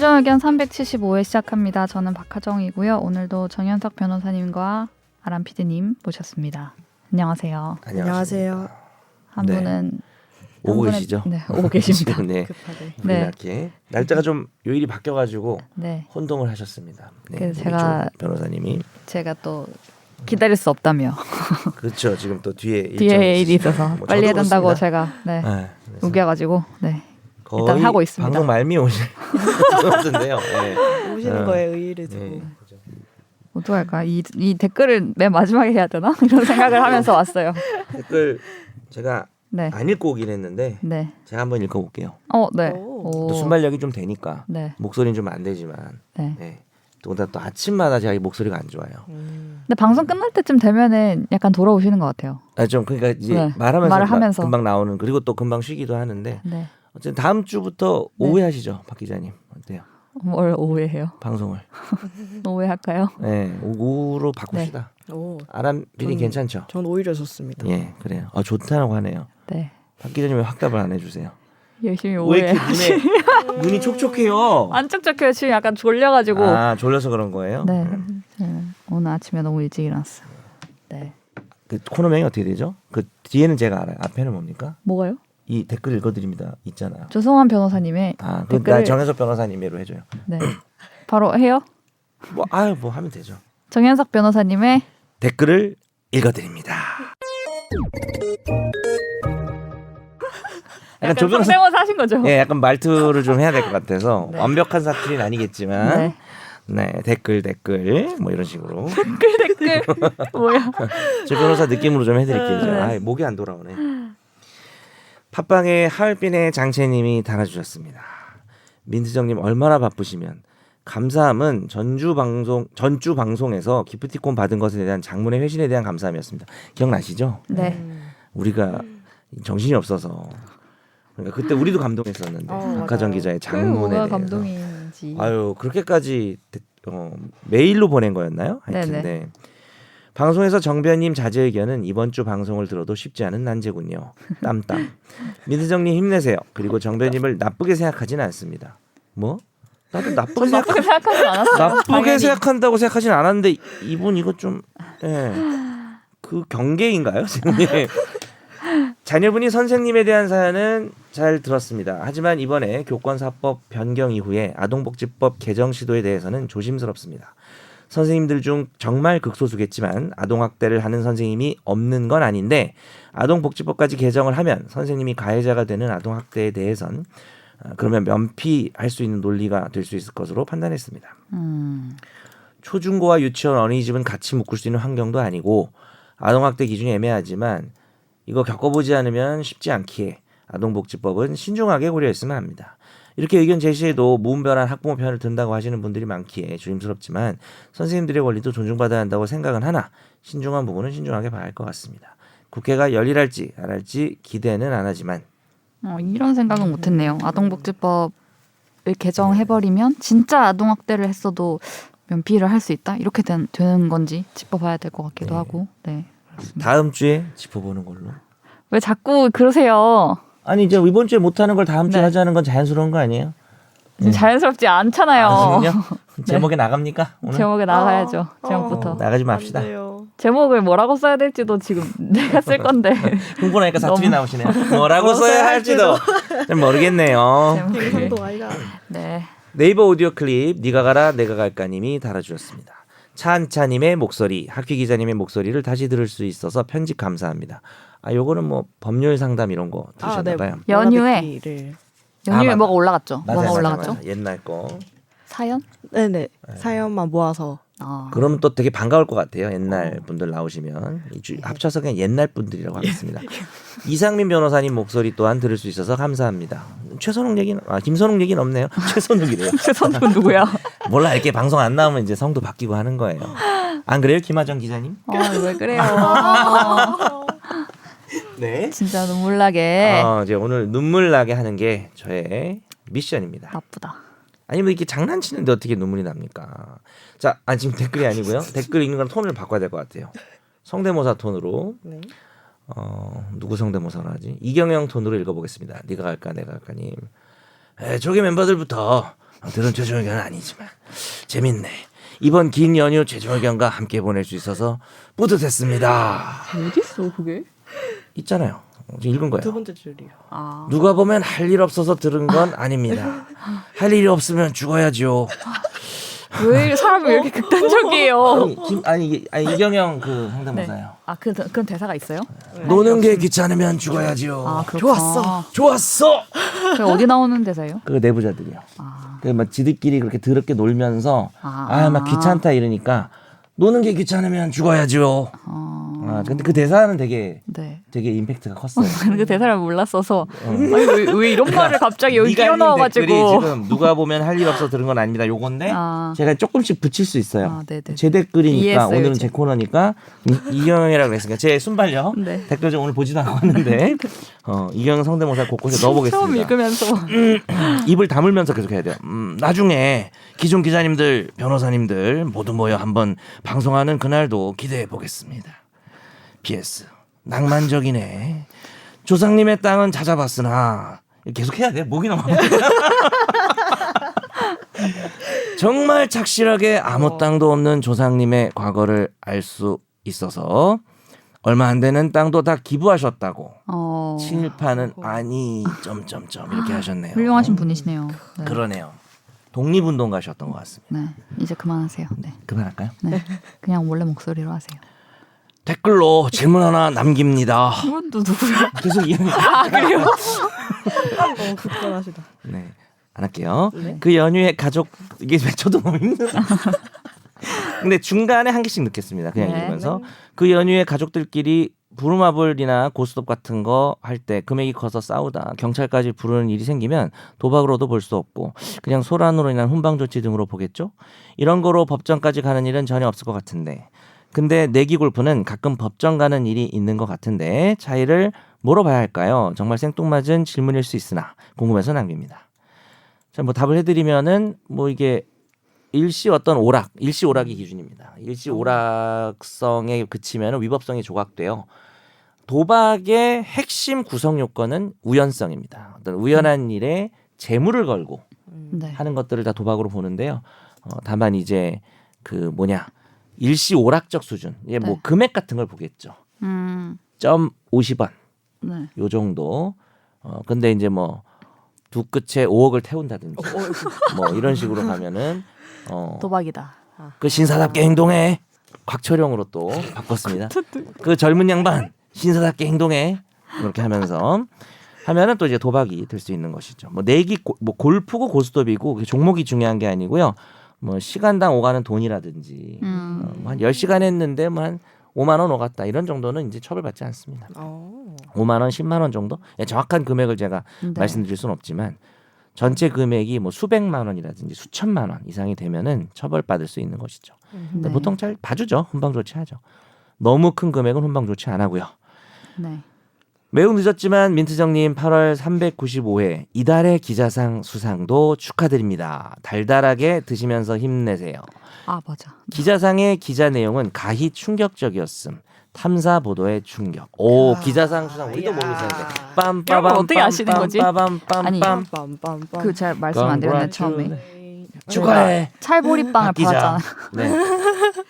최종 의견 375회 시작합니다. 저는 박하정이고요. 오늘도 정현석 변호사님과 아람 PD님 모셨습니다. 안녕하세요. 안녕하세요. 한 네. 분은 오고 계시죠? 네, 오고 계십니다. 네. 급하게. 네. 이렇게 날짜가 좀 요일이 바뀌어가지고 네, 혼동을 하셨습니다. 네. 그래서 우리 제가- 조 변호사님이 제가 또 기다릴 수 없다며 그렇죠. 지금 또 뒤에 뒤에 일이 있어서 뭐 빨리 해야 저도 된다고 그렇습니다. 제가 네, 그래서 우겨가지고 네, 거의 일단 하고 있습니다. 방송 말미 오실 것 같은데요. 네. 오시는 어. 거에 의의를 두고. 네. 어떡할까? 이 댓글을 맨 마지막에 해야 되나? 이런 생각을 하면서 왔어요. 댓글 제가 네, 안 읽고 오긴 했는데 네, 제가 한번 읽어볼게요. 네, 오. 또 순발력이 좀 되니까 네, 목소리는 좀 안 되지만 네. 네. 또 아침마다 제가 이 목소리가 안 좋아요. 근데 방송 끝날 때쯤 되면은 약간 돌아오시는 것 같아요. 좀 그러니까 이제 네. 말하면서, 말을 하면서. 금방 나오는 그리고 또 금방 쉬기도 하는데 네, 어쨌든 다음 주부터 네. 오후하시죠, 박 기자님. 어때요? 뭘 오해해요? 방송을. 오해할까요? 네, 오후로 바꿉시다. 오, 아람 PD 전- 괜찮죠? 전 오히려 좋습니다. 예, 그래요. 좋다고 하네요. 네, 박 기자님 왜 확답을 안 해주세요? 열심히 왜 이렇게 오해. 눈이 촉촉해요? 안 촉촉해요. 지금 약간 졸려가지고. 졸려서 그런 거예요? 네, 오늘 아침에 너무 일찍 일어났어요. 네, 그 코너명이 어떻게 되죠? 그 뒤에는 제가 알아요. 앞에는 뭡니까? 뭐가요? 이 댓글 읽어드립니다. 있잖아요. 조성환 변호사님의 그럼 나 정현석 변호사님으로 해줘요. 네, 바로 해요. 뭐 하면 되죠. 정현석 변호사님의 댓글을 읽어드립니다. 약간 조 변호사, 성대모사 하신 거죠? 예, 약간 말투를 좀 해야 될 것 같아서 네. 완벽한 사투리는 아니겠지만, 네. 네, 댓글 뭐 이런 식으로 댓글 뭐야? 조 변호사 느낌으로 좀 해드릴게요. 네. 목이 안 돌아오네. 팟빵에 하얼빈의 장채님이 달아주셨습니다. 민트정님 얼마나 바쁘시면 감사함은 전주 방송에서 기프티콘 받은 것에 대한 장문의 회신에 대한 감사함이었습니다. 기억나시죠? 네, 우리가 정신이 없어서 그러니까 그때 우리도 감동했었는데 박하정 맞아요. 기자의 그게 장문에 뭐가 대해서 감동인지. 그렇게까지 메일로 보낸 거였나요? 하여튼 네네. 네. 방송에서 정변님 자제 의견은 이번 주 방송을 들어도 쉽지 않은 난제군요. 땀땀. 민트정님 힘내세요. 그리고 정변님을 나쁘게 생각하지는 않습니다. 뭐? 나도 나쁘게 나쁘게 생각하진 않았어요. 나쁘게 당연히. 생각한다고 생각하진 않았는데 이분 이거 좀 그 경계인가요? 지금 예. 자녀분이 선생님에 대한 사연은 잘 들었습니다. 하지만 이번에 교권사법 변경 이후에 아동복지법 개정 시도에 대해서는 조심스럽습니다. 선생님들 중 정말 극소수겠지만 아동학대를 하는 선생님이 없는 건 아닌데 아동복지법까지 개정을 하면 선생님이 가해자가 되는 아동학대에 대해선 그러면 면피할 수 있는 논리가 될 수 있을 것으로 판단했습니다. 초중고와 유치원 어린이집은 같이 묶을 수 있는 환경도 아니고 아동학대 기준이 애매하지만 이거 겪어보지 않으면 쉽지 않기에 아동복지법은 신중하게 고려했으면 합니다. 이렇게 의견 제시에도 무분별한 학부모 편을 든다고 하시는 분들이 많기에 조심스럽지만 선생님들의 권리도 존중받아야 한다고 생각은 하나 신중한 부분은 신중하게 봐야 할 것 같습니다. 국회가 열일할지 안 할지 기대는 안 하지만 이런 생각은 못했네요. 아동복지법을 개정해버리면 진짜 아동학대를 했어도 면피를 할 수 있다? 이렇게 되는 건지 짚어봐야 될 것 같기도 네. 하고. 네. 다음 주에 짚어보는 걸로. 왜 자꾸 그러세요? 아니 이제 이번 주에 못하는 걸 다음 주에 네. 하자는 건 자연스러운 거 아니에요? 자연스럽지 않잖아요. 그럼요? 제목에 나갑니까? 오늘? 제목에 나가야죠. 제목부터. 나가지 맙시다. 안 돼요. 제목을 뭐라고 써야 될지도 지금 내가 쓸 건데. 흥분하니까 사투리 너무- 나오시네요. 뭐라고 써야 할지도 좀 모르겠네요. 제목을. 방송도 아이가. 네. 네이버 오디오 클립 네가 가라 내가 갈까님이 달아주셨습니다. 차한차님의 목소리, 학휘 기자님의 목소리를 다시 들을 수 있어서 편집 감사합니다. 요거는 뭐 법률 상담 이런 거 들으셨나봐요. 연휴에. 몰아듣기를. 연휴에 맞아. 뭐가 올라갔죠? 맞아요, 뭐가 맞아요, 올라갔죠? 맞아요. 옛날 거. 사연? 네네. 사연만 모아서. 그러면 또 되게 반가울 것 같아요. 옛날 분들 나오시면 합쳐서 그냥 옛날 분들이라고 하겠습니다. 이상민 변호사님 목소리 또한 들을 수 있어서 감사합니다. 최선욱 얘기는 김선욱 얘기는 없네요. 최선욱이래요. 최선욱은 누구야? 몰라 이렇게 방송 안 나오면 이제 성도 바뀌고 하는 거예요. 안 그래요, 김하정 기자님? 왜 그래요? 네. 진짜 눈물 나게. 이제 오늘 눈물 나게 하는 게 저의 미션입니다. 나쁘다. 아니면 이렇게 장난치는데 어떻게 눈물이 납니까? 자, 지금 댓글이 아니고요. 댓글 읽는 건 톤을 바꿔야 될 것 같아요. 성대모사 톤으로. 네. 누구 성대모사를 하지? 이경영 톤으로 읽어보겠습니다. 네가 갈까 내가 갈까님. 조개 멤버들부터 들은 최종 의견은 아니지만 재밌네. 이번 긴 연휴 최종 의견과 함께 보낼 수 있어서 뿌듯했습니다. 어딨어 그게? 있잖아요. 지금 읽은 거예요. 두 번째 줄이요. 아 누가 보면 할 일 없어서 들은 건 아닙니다. 할 일이 없으면 죽어야죠. 왜 사람이 왜 이렇게 극단적이에요? 아니 이경영 그 성대모사예요. 아 그런 대사가 있어요? 노는 게 귀찮으면 죽어야죠. 아 그렇구나. 좋았어. 좋았어. 그 어디 나오는 대사예요? 그 내부자들이요. 아, 그 막 지들끼리 그렇게 더럽게 놀면서 아. 막 귀찮다 이러니까 노는 게 귀찮으면 죽어야죠. 근데 그 대사는 되게 네. 임팩트가 컸어요. 그 대사를 몰랐어서 아니, 왜 이런 말을 갑자기 여기 네가 끼워 읽는 넣어가지고 댓글이 지금 누가 보면 할 일 없어 들은 건 아닙니다. 요건데 아. 제가 조금씩 붙일 수 있어요. 아, 네네. 제 댓글이니까 이해했어요, 오늘은 이제. 제 코너니까 이경영이라고 그랬으니까 제 순발력 네. 댓글 좀 오늘 보지도 않고 왔는데 이경영 성대모사 곳곳에 넣어보겠습니다. 처음 읽으면서 입을 다물면서 계속 해야 돼요. 나중에 기존 기자님들, 변호사님들 모두 모여 한번 방송하는 그날도 기대해 보겠습니다. PS 낭만적이네. 조상님의 땅은 찾아봤으나 계속 해야 돼. 목이 넘어. 정말 착실하게 아무 땅도 없는 조상님의 과거를 알 수 있어서 얼마 안 되는 땅도 다 기부하셨다고. 친일파는 아니 점점점 이렇게 하셨네요. 훌륭하신 분이시네요. 네. 그러네요. 독립운동가셨던 것 같습니다. 네, 이제 그만하세요. 네, 그만할까요? 네, 그냥 원래 목소리로 하세요. 댓글로 질문 하나 남깁니다. 이건 또 누구야? 계속 이야기. 아 그래요? 굳건하시다. 네, 안 할게요. 네. 그 연휴에 가족 이게 저도 너무 힘들어. 근데 중간에 한 개씩 넣겠습니다. 그냥 네. 읽으면서 그 연휴에 가족들끼리 부루마블이나 고스톱 같은 거 할 때 금액이 커서 싸우다 경찰까지 부르는 일이 생기면 도박으로도 볼 수 없고 그냥 소란으로 인한 훈방 조치 등으로 보겠죠. 이런 거로 법정까지 가는 일은 전혀 없을 것 같은데 근데 내기 골프는 가끔 법정 가는 일이 있는 것 같은데 차이를 뭐로 봐야 할까요? 정말 생뚱맞은 질문일 수 있으나 궁금해서 남깁니다. 자, 뭐 답을 해드리면은 뭐 이게 일시 어떤 오락, 일시 오락이 기준입니다. 일시 오락성에 그치면 위법성이 조각돼요. 도박의 핵심 구성 요건은 우연성입니다. 어떤 우연한 일에 재물을 걸고 네. 하는 것들을 다 도박으로 보는데요. 다만 이제 그 일시 오락적 수준, 뭐 네. 금액 같은 걸 보겠죠. 점 50원 네. 요 정도. 근데 이제 뭐 두 끝에 5억을 태운다든지 뭐 이런 식으로 가면은 도박이다. 그 신사답게 행동해. 곽철용으로 또 바꿨습니다. 그 젊은 양반 신사답게 행동해. 이렇게 하면서 하면은 또 이제 도박이 될 수 있는 것이죠. 뭐 내기 뭐 골프고 고스톱이고 그 종목이 중요한 게 아니고요. 뭐 시간당 오가는 돈이라든지 한 10시간 했는데 뭐 한 5만 원 오갔다 이런 정도는 이제 처벌받지 않습니다. 5만 원, 10만 원 정도? 정확한 금액을 제가 네. 말씀드릴 수는 없지만 전체 금액이 뭐 수백만 원이라든지 수천만 원 이상이 되면은 처벌받을 수 있는 것이죠. 근데 네. 보통 잘 봐주죠. 훈방 조치하죠. 너무 큰 금액은 훈방 조치 안 하고요. 네. 매우 늦었지만 민트정님 8월 395회 이달의 기자상 수상도 축하드립니다. 달달하게 드시면서 힘내세요. 아 맞아. 기자상의 기자 내용은 가히 충격적이었음. 탐사 보도의 충격. 오 기자상 수상 우리도 모르고 있었는데. 이런 걸 어떻게 아시는 거지? 아니, 빰빰빰빰빰. 빰빰빰. 그 제가 말씀 안 드렸는데 처음에 축하해. 찰보리빵을 기자. 받았잖아요. 네.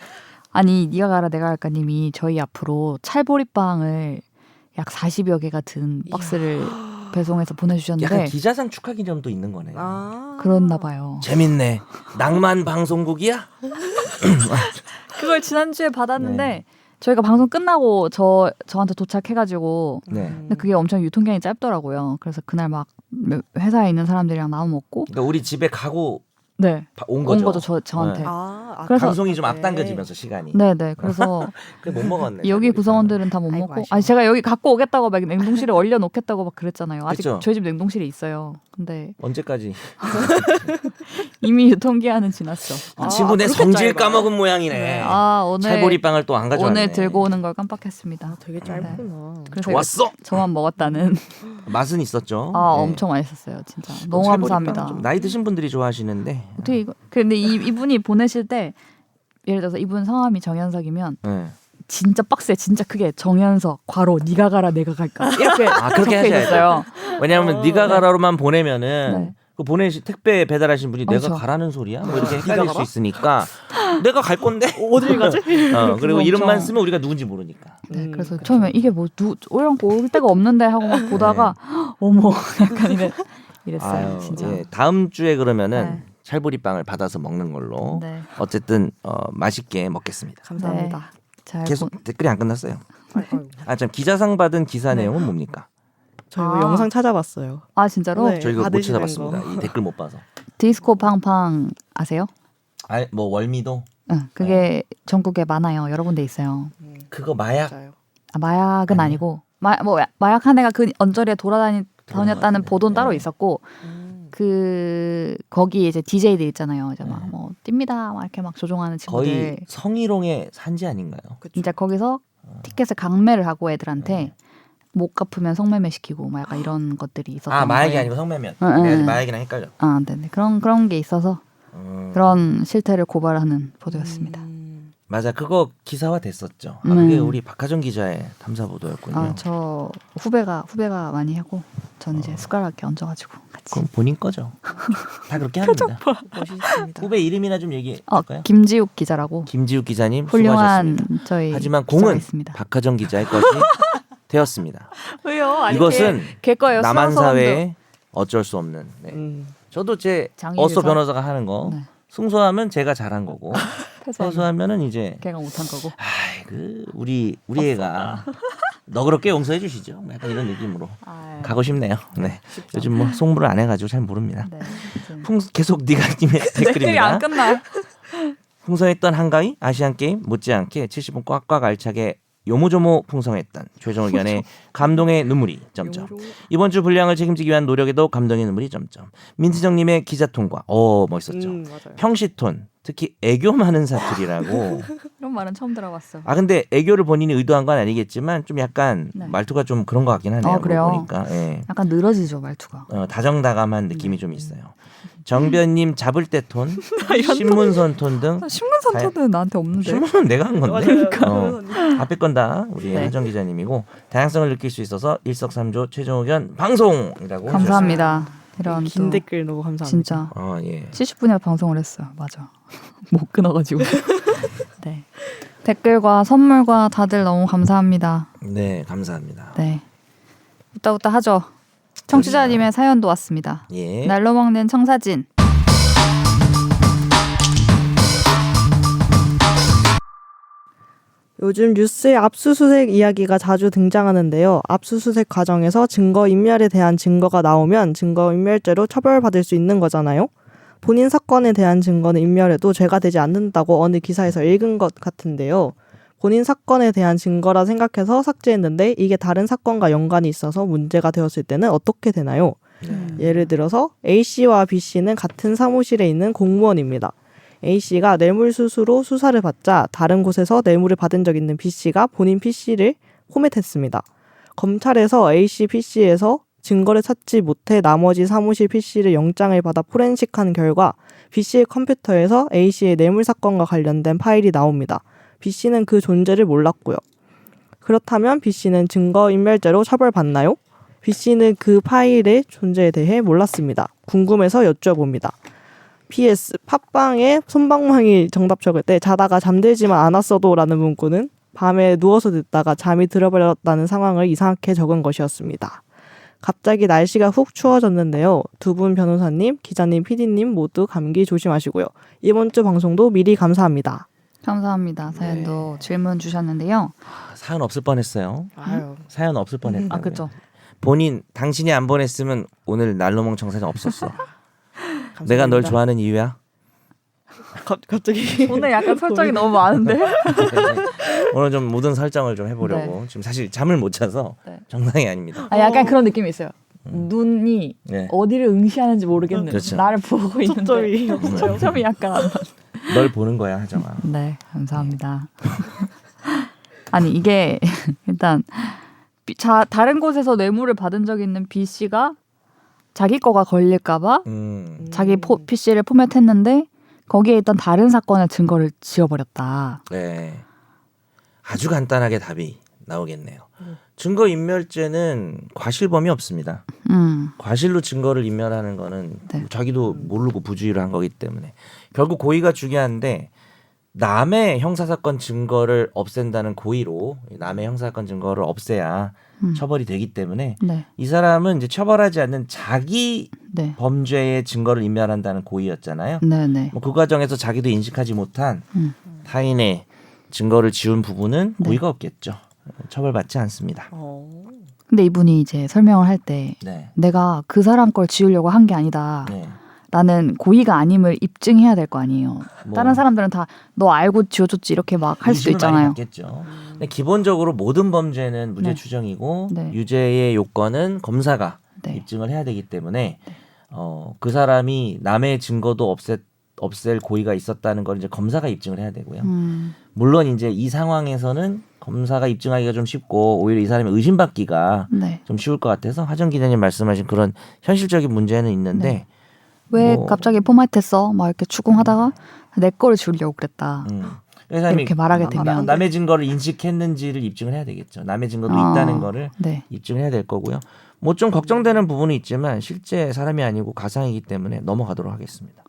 아니 네가 가라 내가 갈까님이 저희 앞으로 찰보리빵을 약 40여 개가 든 박스를 배송해서 보내주셨는데 약간 기자상 축하 기념도 있는 거네. 그렇나 봐요. 재밌네. 낭만 방송국이야? 그걸 지난주에 받았는데 네. 저희가 방송 끝나고 저한테 도착해가지고 네. 근데 그게 엄청 유통기한이 짧더라고요. 그래서 그날 막 회사에 있는 사람들이랑 나눠 먹고 그러니까 우리 집에 가고 네. 온 거죠. 온 거죠 저한테. 네. 그래서- 방송이 좀 앞당겨지면서 시간이. 네네. 그래서 그래 못 먹었네. 여기 구성원들은 다 못 아이고, 먹고 아쉬워. 아니 제가 여기 갖고 오겠다고 막 냉동실에 얼려 놓겠다고 막 그랬잖아요. 아직 그쵸? 저희 집 냉동실에 있어요. 근데 언제까지? 이미 유통기한은 지났어. 이 친구 내 그렇게 성질 짧아. 까먹은 모양이네. 아 오늘 찰보리빵을 또 안 가져왔네. 오늘 들고 오는 걸 깜빡했습니다. 되게 짧구나. 그래서 좋았어. 저만 먹었다는. 맛은 있었죠. 아 네. 엄청 맛있었어요, 진짜. 너무 찰보리빵은 감사합니다. 좀 나이 드신 분들이 좋아하시는데. 어떻게 이거? 근데 이분이 보내실 때 예를 들어서 이분 성함이 정현석이면 네. 진짜 박스에 진짜 크게 정현석 괄호 네가 가라 내가 갈까 이렇게 아, 그렇게 적혀 하셔야 있었어요. 왜냐하면 네가 가라로만 보내면은 네. 그 택배 배달하신 분이 내가 저. 가라는 소리야? 뭐 이렇게 헷갈릴 수 있으니까 내가 갈 건데. 어딜 가지? 그리고 그거 이름만 엄청- 쓰면 우리가 누군지 모르니까. 네, 그래서 처음에 이게 뭐 이런 거 올 데가 없는데 하고 막 보다가 어머 약간 이랬어요. 아유, 진짜. 예. 다음 주에 그러면은 네. 찰보리빵을 받아서 먹는 걸로 네. 어쨌든 맛있게 먹겠습니다. 감사합니다. 잘 계속 댓글이 안 끝났어요. 아이고. 참 기자상 받은 기사 네. 내용은 뭡니까? 저 이거 아. 영상 찾아봤어요. 아 진짜로? 네. 저희가 못 받으시는 찾아봤습니다. 이 댓글 못 봐서. 디스코 팡팡 아세요? 뭐 월미도 응, 그게 전국에 많아요. 여러 군데 있어요. 그거 마약 맞아요. 아, 마약은 아니요? 아니고 마약 한 애가 그 언저리에 다녔다는 돌아다녔네. 보도는 따로 네. 있었고 그 거기 이제 DJ들 있잖아요. 이제 네. 막 뭐 띱니다 막 이렇게 막 조종하는 친구들. 거의 성희롱의 산지 아닌가요? 그쵸. 이제 거기서 티켓을 강매를 하고 애들한테 못 갚으면 성매매 시키고 막 약간 이런 것들이 있었던 아 마약이 거예요. 아니고 성매면. 응, 응, 내가 응. 마약이랑 헷갈려. 아, 네네 그런 게 있어서 그런 실태를 고발하는 보도였습니다. 맞아, 그거 기사화 됐었죠. 네. 그게 우리 박하정 기자의 탐사 보도였군요. 아, 저 후배가 많이 하고 전 이제 숟가락에 얹어가지고 같이. 그럼 본인 거죠. 다 그렇게 합니다. 멋있습니다. 후배 이름이나 좀 얘기할까요? 김지욱 기자라고 김지욱 기자님 훌륭한 수고하셨습니다. 저희 하지만 기자가 공은 있습니다. 박하정 기자의 것이 되었습니다. 왜요? 이것은 걔 거예요. 남한 수강서원도. 사회에 어쩔 수 없는. 네. 저도 제 장애유서? 어서 변호사가 하는 거 네. 승소하면 제가 잘한 거고 패소하면은 이제 걔가 못한 거고. 우리 애가 너그럽게 용서해 주시죠. 뭐 약간 이런 느낌으로 아, 가고 싶네요. 네. 요즘 뭐 송부를 안 해가지고 잘 모릅니다. 네. 계속 네가님의 댓글이 댓글입니다. 안 끝나. 풍성했던 한가위 아시안 게임 못지않게 70분 꽉꽉 알차게 요모조모 풍성했던 최종 의견에 감동의 눈물이 점점. 이번 주 분량을 책임지기 위한 노력에도 감동의 눈물이 점점. 민트정님의 기자 통과. 멋있었죠. 맞아요. 평시톤 특히 애교 많은 사투리라고. 이런 말은 처음 들어봤어. 근데 애교를 본인이 의도한 건 아니겠지만 좀 약간 네. 말투가 좀 그런 것 같긴 하네요. 그래요? 보니까. 예. 약간 늘어지죠 말투가. 다정다감한 느낌이 좀 있어요. 정변님 잡을 때 톤, 신문선 톤 등. 신문선 다양- 토는 나한테 없는데. 신문은 내가 한 건데. 앞에 건 다 우리 네. 하정 기자님이고 다양성을 느낄 수 있어서 일석삼조 최종 의견 방송이라고. 감사합니다. 이런 긴 또 댓글 너무 감사합니다. 진짜 예. 70분이나 방송을 했어요. 맞아. 못 끊어가지고. 네. 댓글과 선물과 다들 너무 감사합니다. 네, 감사합니다. 네. 웃다 하죠. 청취자님의 사연도 왔습니다. 예. 날로 먹는 청사진. 요즘 뉴스에 압수수색 이야기가 자주 등장하는데요. 압수수색 과정에서 증거인멸에 대한 증거가 나오면 증거인멸죄로 처벌받을 수 있는 거잖아요. 본인 사건에 대한 증거는 인멸해도 죄가 되지 않는다고 어느 기사에서 읽은 것 같은데요. 본인 사건에 대한 증거라 생각해서 삭제했는데 이게 다른 사건과 연관이 있어서 문제가 되었을 때는 어떻게 되나요? 예를 들어서 A씨와 B씨는 같은 사무실에 있는 공무원입니다. A씨가 뇌물수수로 수사를 받자 다른 곳에서 뇌물을 받은 적 있는 B씨가 본인 PC를 포맷했습니다. 검찰에서 A씨 PC에서 증거를 찾지 못해 나머지 사무실 PC를 영장을 받아 포렌식한 결과 B씨의 컴퓨터에서 A씨의 뇌물 사건과 관련된 파일이 나옵니다. B씨는 그 존재를 몰랐고요. 그렇다면 B씨는 증거인멸죄로 처벌받나요? B씨는 그 파일의 존재에 대해 몰랐습니다. 궁금해서 여쭤봅니다. PS, 팟빵에 솜방망이 정답 적을 때 자다가 잠들지만 않았어도 라는 문구는 밤에 누워서 듣다가 잠이 들어버렸다는 상황을 이상하게 적은 것이었습니다. 갑자기 날씨가 훅 추워졌는데요. 두 분 변호사님, 기자님, PD님 모두 감기 조심하시고요. 이번 주 방송도 미리 감사합니다. 감사합니다. 사연도 질문 주셨는데요. 사연 없을 뻔했어요. 아유, 사연 없을 뻔했다. 그죠. 당신이 안 보냈으면 오늘 날로몽 청사진 없었어. 감사합니다. 내가 널 좋아하는 이유야. 갑자기 오늘 약간 설정이 너무 많은데. 오늘 좀 모든 설정을 좀 해보려고. 지금 사실 잠을 못 자서 네. 정상이 아닙니다. 약간 그런 느낌이 있어요. 눈이 네. 어디를 응시하는지 모르겠는. 그렇죠. 나를 보고 있는데. 초점이 초점이 약간 안 맞. 널 보는 거야, 하정아. 네, 감사합니다. 아니 이게 일단 다른 곳에서 뇌물을 받은 적이 있는 B 씨가 자기 거가 걸릴까봐 자기 PC를 포맷했는데 거기에 있던 다른 사건의 증거를 지워버렸다. 네. 아주 간단하게 답이 나오겠네요. 증거인멸죄는 과실범위 없습니다. 과실로 증거를 인멸하는 거는 네. 자기도 모르고 부주의를 한 거기 때문에 결국 고의가 중요한데 남의 형사사건 증거를 없앤다는 고의로 남의 형사사건 증거를 없애야 처벌이 되기 때문에 네. 이 사람은 이제 처벌하지 않는 자기 네. 범죄의 증거를 인멸한다는 고의였잖아요. 네네. 뭐 그 과정에서 자기도 인식하지 못한 타인의 증거를 지운 부분은 네. 고의가 없겠죠. 처벌받지 않습니다. 근데 이분이 이제 설명을 할 때 네. 내가 그 사람 걸 지우려고 한 게 아니다. 네. 라는 고의가 아님을 입증해야 될 거 아니에요. 뭐 다른 사람들은 다 너 알고 지워줬지 이렇게 막 할 수도 의심을 많이 있잖아요. 받겠죠. 근데 기본적으로 모든 범죄는 무죄 네. 추정이고 네. 유죄의 요건은 검사가 네. 입증을 해야 되기 때문에 그 사람이 남의 증거도 없앨 고의가 있었다는 걸 이제 검사가 입증을 해야 되고요. 물론 이제 이 상황에서는 검사가 입증하기가 좀 쉽고 오히려 이 사람이 의심받기가 네. 좀 쉬울 것 같아서 하정 기자님 말씀하신 그런 현실적인 문제는 있는데 네. 왜 뭐- 갑자기 포맷했어? 막 이렇게 추궁하다가 내 거를 지우려고 그랬다. 이 사람이 이렇게 말하게 되면 남의 증거를 인식했는지를 입증을 해야 되겠죠. 남의 증거도 아, 있다는 거를 네. 입증해야 될 거고요. 뭐 좀 걱정되는 부분이 있지만 실제 사람이 아니고 가상이기 때문에 넘어가도록 하겠습니다.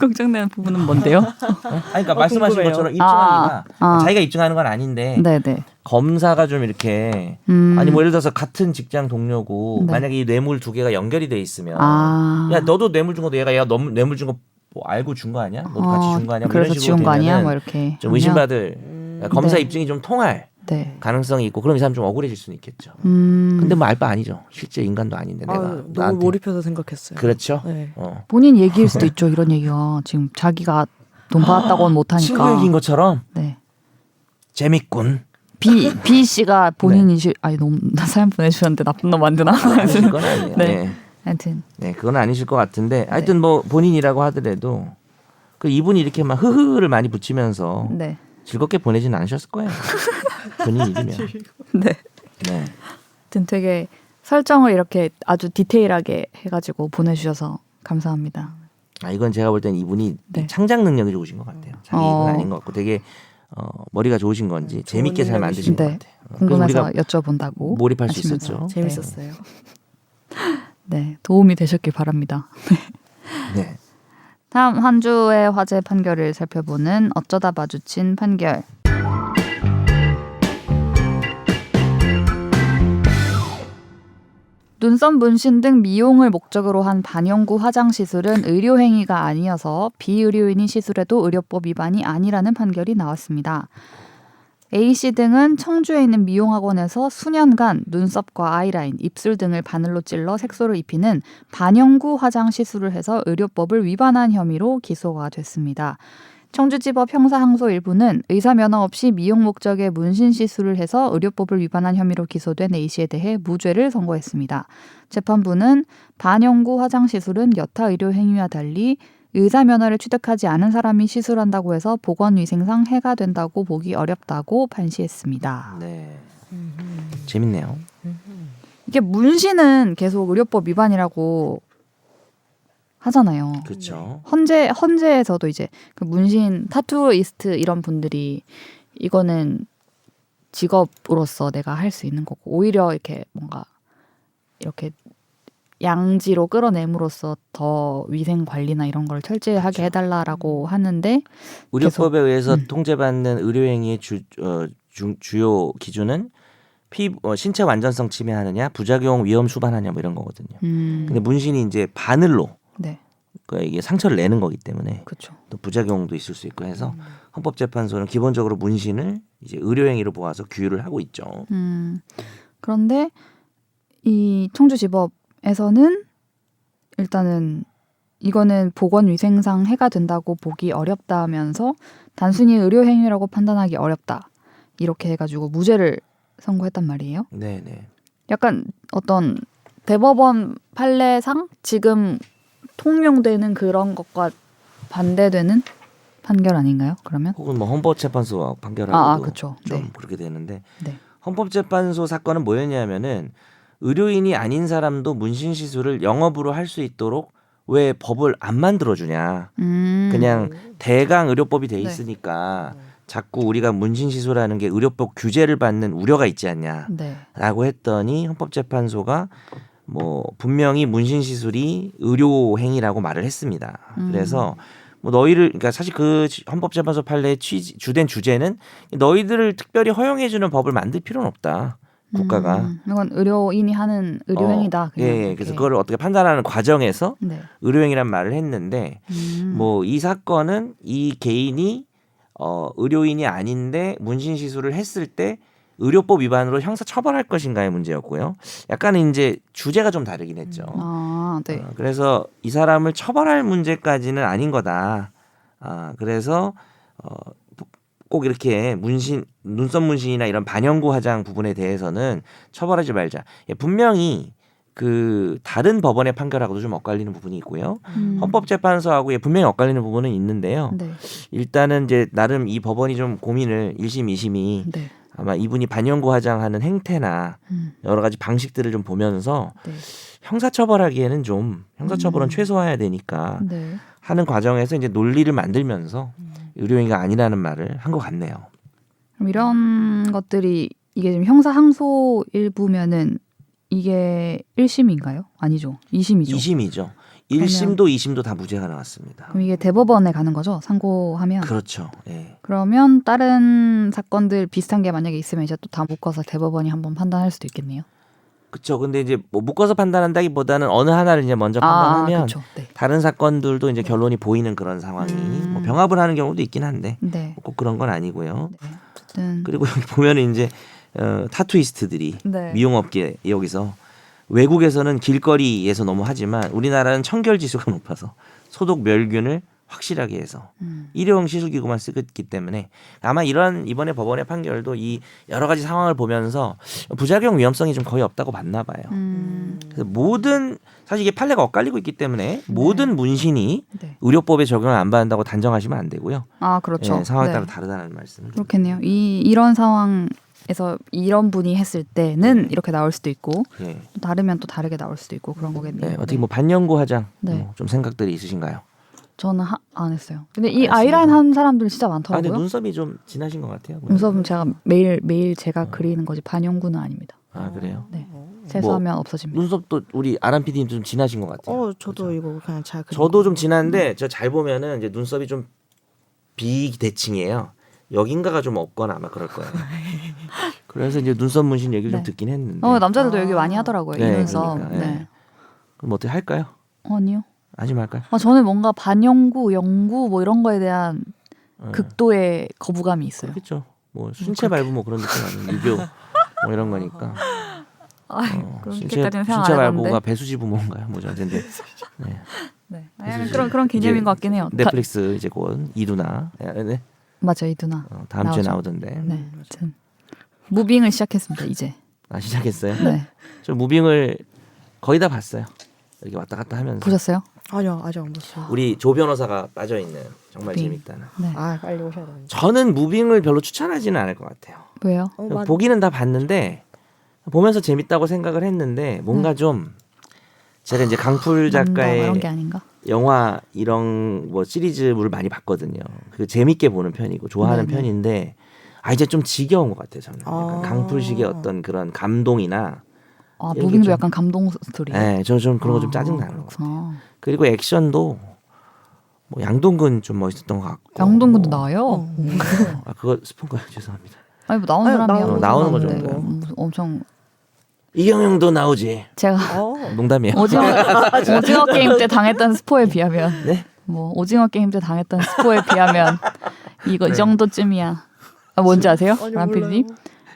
걱정되는 부분은 뭔데요? 아니, 그러니까 말씀하신 궁금해요. 것처럼 입증하기가 아. 자기가 입증하는 건 아닌데 네네. 검사가 좀 이렇게 아니 뭐 예를 들어서 같은 직장 동료고 네. 만약에 이 뇌물 두 개가 연결이 돼 있으면 아. 야 너도 뇌물 준 거도 얘가 뇌물 준 거 뭐 알고 준 거 아니야? 너도 같이 준 거 아니야? 뭐 이런 그래서 식으로 지운 거 아니야? 되면은 뭐 이렇게 좀 하면? 의심받을 검사 네. 입증이 좀 통할 네. 가능성이 있고 그럼 이 사람 좀 억울해질 수는 있겠죠. 근데 뭐 알 바 아니죠. 실제 인간도 아닌데 내가 너무 나한테 몰입해서 생각했어요. 그렇죠. 네. 본인 얘기일 수도 있죠. 이런 얘기가 지금 자기가 돈 받았다고는 못하니까. 친구 얘기인 것처럼 네. 재밌군. B 씨가 본인이 아니 너무 나 사연 보내주셨는데 나쁜 놈 만드나? 아니실 건 아니에요. 네. 네. 하여튼 네, 그건 아니실 것 같은데 하여튼 뭐 본인이라고 하더라도 그 이분이 이렇게 막 흐흐를 많이 붙이면서 네. 즐겁게 보내지는 않으셨을 거예요. 본인 일이면. 네. 네. 하여튼 되게 설정을 이렇게 아주 디테일하게 해가지고 보내주셔서 감사합니다. 아 이건 제가 볼 땐 이분이 네. 창작 능력이 좋으신 것 같아요. 자기 입은 어. 아닌 것 같고 되게 머리가 좋으신 건지 재밌게 잘 만드신 것 네. 같아요. 그래서 궁금해서 우리가 여쭤본다고 몰입할 수 하시면서. 있었죠. 재밌었어요. 네, 도움이 되셨길 바랍니다. 네. 다음 한 주의 화제 판결을 살펴보는 어쩌다 마주친 판결. 눈썹 문신 등 미용을 목적으로 한 반영구 화장 시술은 의료 행위가 아니어서 비의료인이 시술해도 의료법 위반이 아니라는 판결이 나왔습니다. A씨 등은 청주에 있는 미용학원에서 수년간 눈썹과 아이라인, 입술 등을 바늘로 찔러 색소를 입히는 반영구 화장 시술을 해서 의료법을 위반한 혐의로 기소가 됐습니다. 청주지법 형사항소 1부는 의사 면허 없이 미용 목적의 문신 시술을 해서 의료법을 위반한 혐의로 기소된 A씨에 대해 무죄를 선고했습니다. 재판부는 반영구 화장 시술은 여타 의료 행위와 달리 의사 면허를 취득하지 않은 사람이 시술한다고 해서 보건위생상 해가 된다고 보기 어렵다고 판시했습니다. 네. 재밌네요. 이게 문신은 계속 의료법 위반이라고 하잖아요. 그렇죠. 헌재에서도 이제 그 문신 타투이스트 이런 분들이 이거는 직업으로서 내가 할 수 있는 거고 오히려 이렇게 뭔가 이렇게 양지로 끌어냄으로써 더 위생 관리나 이런 걸 철저하게 해달라라고 하는데 의료법에 의해서 통제받는 의료행위의 주요 기준은 신체 완전성 침해하느냐, 부작용 위험 수반하냐 뭐 이런 거거든요. 근데 문신이 이제 바늘로 네, 그러니까 이게 상처를 내는 거기 때문에 그렇죠. 또 부작용도 있을 수 있고 해서 헌법재판소는 기본적으로 문신을 이제 의료행위로 보아서 규율을 하고 있죠. 그런데 이 청주지법에서는 일단은 이거는 보건위생상 해가 된다고 보기 어렵다 하면서 단순히 의료행위라고 판단하기 어렵다 이렇게 해가지고 무죄를 선고했단 말이에요. 네네. 약간 어떤 대법원 판례상 지금 통용되는 그런 것과 반대되는 판결 아닌가요? 그러면? 혹은 뭐 헌법재판소 판결하고도 그쵸. 좀 네. 그렇게 되는데 네. 헌법재판소 사건은 뭐였냐면은 의료인이 아닌 사람도 문신 시술을 영업으로 할 수 있도록 왜 법을 안 만들어주냐. 그냥 대강 의료법이 돼 있으니까 자꾸 우리가 문신시술하는 게 의료법 규제를 받는 우려가 있지 않냐라고 네. 했더니 헌법재판소가 뭐 분명히 문신시술이 의료행위라고 말을 했습니다. 그래서 뭐 너희를 그러니까 사실 그 헌법재판소 판례의 주된 주제는 너희들을 특별히 허용해주는 법을 만들 필요는 없다. 국가가. 이건 의료인이 하는 의료행위다. 그냥 예, 이렇게. 그래서 그걸 어떻게 판단하는 과정에서 네. 의료행위란 말을 했는데 뭐 이 사건은 이 개인이 의료인이 아닌데 문신 시술을 했을 때 의료법 위반으로 형사 처벌할 것인가의 문제였고요. 약간은 이제 주제가 좀 다르긴 했죠. 아, 네. 그래서 이 사람을 처벌할 문제까지는 아닌 거다. 그래서 꼭 이렇게 문신, 눈썹 문신이나 이런 반영구 화장 부분에 대해서는 처벌하지 말자. 예, 분명히 그 다른 법원의 판결하고도 좀 엇갈리는 부분이 있고요. 헌법재판소하고 분명히 엇갈리는 부분은 있는데요. 네. 일단은 이제 나름 이 법원이 좀 고민을 1심, 2심이 네. 아마 이분이 반영구 화장하는 행태나 여러 가지 방식들을 좀 보면서 네. 형사처벌하기에는 좀 형사처벌은 최소화해야 되니까 네. 하는 과정에서 이제 논리를 만들면서 의료행위가 아니라는 말을 한 것 같네요. 그럼 이런 것들이 이게 지금 형사 항소 일부면은 이게 1심인가요? 아니죠. 2심이죠. 2심이죠. 1심도 2심도 다 무죄가 나왔습니다. 그럼 이게 대법원에 가는 거죠? 상고하면. 그렇죠. 예. 그러면 다른 사건들 비슷한 게 만약에 있으면 이제 또 다 묶어서 대법원이 한번 판단할 수도 있겠네요. 그렇죠. 근데 이제 뭐 묶어서 판단한다기보다는 어느 하나를 이제 먼저 판단하면 그렇죠. 네. 다른 사건들도 이제 결론이 보이는 그런 상황이 뭐 병합을 하는 경우도 있긴 한데 네. 꼭 그런 건 아니고요. 네. 어쨌든 그리고 여기 보면은 이제 타투이스트들이 네. 미용업계 여기서 외국에서는 길거리에서 너무 하지만 우리나라는 청결 지수가 높아서 소독 멸균을 확실하게 해서 일회용 시술기구만 쓰기 때문에 아마 이런 이번에 법원의 판결도 이 여러 가지 상황을 보면서 부작용 위험성이 좀 거의 없다고 봤나 봐요. 그래서 모든 사실 이게 판례가 엇갈리고 있기 때문에 모든 문신이 네. 의료법에 적용을 안 받는다고 단정하시면 안 되고요. 아, 그렇죠. 예, 상황에 네. 따라 다르다는 말씀을 좀 그렇겠네요. 이런 상황에서 이런 분이 했을 때는 이렇게 나올 수도 있고 예. 또 다르면 또 다르게 나올 수도 있고 그런 거겠네요. 네, 어떻게 뭐 반영구 화장 네. 뭐 좀 생각들이 있으신가요? 저는 안 했어요. 근데 이 알겠습니다. 아이라인 하는 사람들 진짜 아, 근데 많더라고요. 눈썹이 좀 진하신 것 같아요. 눈썹은 제가 매일 제가 그리는 거지 반영구는 아닙니다. 아 그래요? 네. 세수하면 없어집니다. 눈썹도 우리 아람 PD님 좀 진하신 것 같아요. 저도 이거 그냥 잘 그린 저도 거. 좀 진한데 저 잘 보면은 이제 눈썹이 좀 비대칭이에요. 여긴가가 좀 없거나 아마 그럴 거예요. 그래서 이제 눈썹 문신 얘기를 좀 네. 듣긴 했는데. 남자들도 여기 많이 하더라고요. 네, 이 눈썹. 그러니까, 네. 네. 그럼 어떻게 할까요? 아니요. 하지 말까요? 저는 뭔가 반영구, 영구 뭐 이런 거에 대한 극도의 거부감이 있어요. 그렇겠죠. 뭐 신체 발부 뭐 그런 느낌 아니에요. 유교 뭐 이런 거니까. 그렇게까지는 생각 안 신체 발부가 해봤는데. 배수지 부모인가요? 뭐죠? 근데 네. 네. 그런 개념인 이제 것 같긴 해요. 넷플릭스 이제 곧 이두나 네. 맞아, 이 누나. 다음 주에 나오죠. 나오던데. 네. 아무튼 무빙을 시작했습니다. 이제. 시작했어요? 네. 저 무빙을 거의 다 봤어요. 이렇게 왔다 갔다 하면서. 보셨어요? 아니요, 아직 안 봤어요. 우리 조 변호사가 빠져 있는 정말 무빙. 재밌다는. 네. 빨리 오셔야 되는데. 저는 무빙을 별로 추천하지는 않을 것 같아요. 왜요? 보기는 다 봤는데 보면서 재밌다고 생각을 했는데 뭔가 좀 제가 이제 강풀 남다 작가의 이런 게 아닌가? 영화 이런 뭐 시리즈물을 많이 봤거든요. 그 재밌게 보는 편이고 좋아하는 네네. 편인데 이제 좀 지겨운 것 같아요. 저는 약간 강풀식의 어떤 그런 감동이나 이런 게 무빙도 좀- 약간 감동 스토리. 네, 저 좀 그런 거 좀 짜증 나는 것 같아요. 그렇구나. 그리고 액션도 뭐 양동근 좀 멋있었던 것 같고. 양동근도 나와요. 그거 스폰가요? 죄송합니다. 아니 뭐 나온 아니, 사람이야. 나오는 거죠. 나오는데 엄청 이경영도 나오지. 제가 농담이에요. 오징어 게임 때 당했던 스포에 비하면 네? 뭐 오징어 게임 때 당했던 스포에 비하면 이거 이 정도쯤이야. 뭔지 아세요? 람피디님?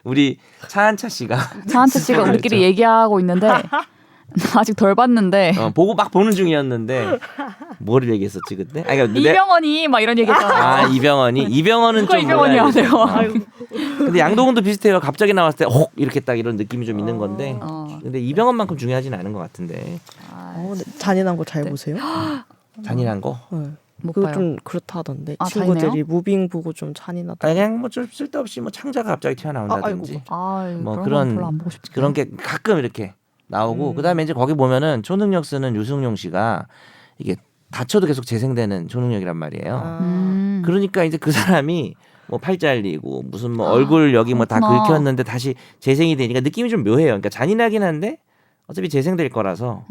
우리 차한차 씨가 차한태 씨가 우리끼리 얘기하고 있는데 아직 덜 봤는데 보고 막 보는 중이었는데 뭐를 얘기했었지 그때? 그러니까 이병헌이 막 이런 얘기했잖아. 이병헌은 누가 좀 이병헌이 몰라야지. 하세요? 근데 양동근도 비슷해요. 갑자기 나왔을 때 혹 이렇게 딱 이런 느낌이 좀 있는 건데. 근데 이병헌만큼 중요하지는 않은 것 같은데. 근데 잔인한 거 잘 네. 보세요? 잔인한 거? 네. 못 그거 봐요. 좀 그렇다 하던데 잔인해요? 친구들이 무빙 보고 좀 잔인하다. 그냥 뭐 좀 쓸데없이 뭐 창자가 갑자기 튀어나온다든지 그런 뭐 건 그런 별로 안 보고 싶지. 그런 게 가끔 이렇게 나오고 그다음에 이제 거기 보면은 초능력 쓰는 유승용 씨가 이게 다쳐도 계속 재생되는 초능력이란 말이에요. 음. 그러니까 이제 그 사람이 뭐 팔 잘리고 무슨 뭐 얼굴 여기 뭐 다 그렇구나. 긁혔는데 다시 재생이 되니까 느낌이 좀 묘해요. 그러니까 잔인하긴 한데 어차피 재생될 거라서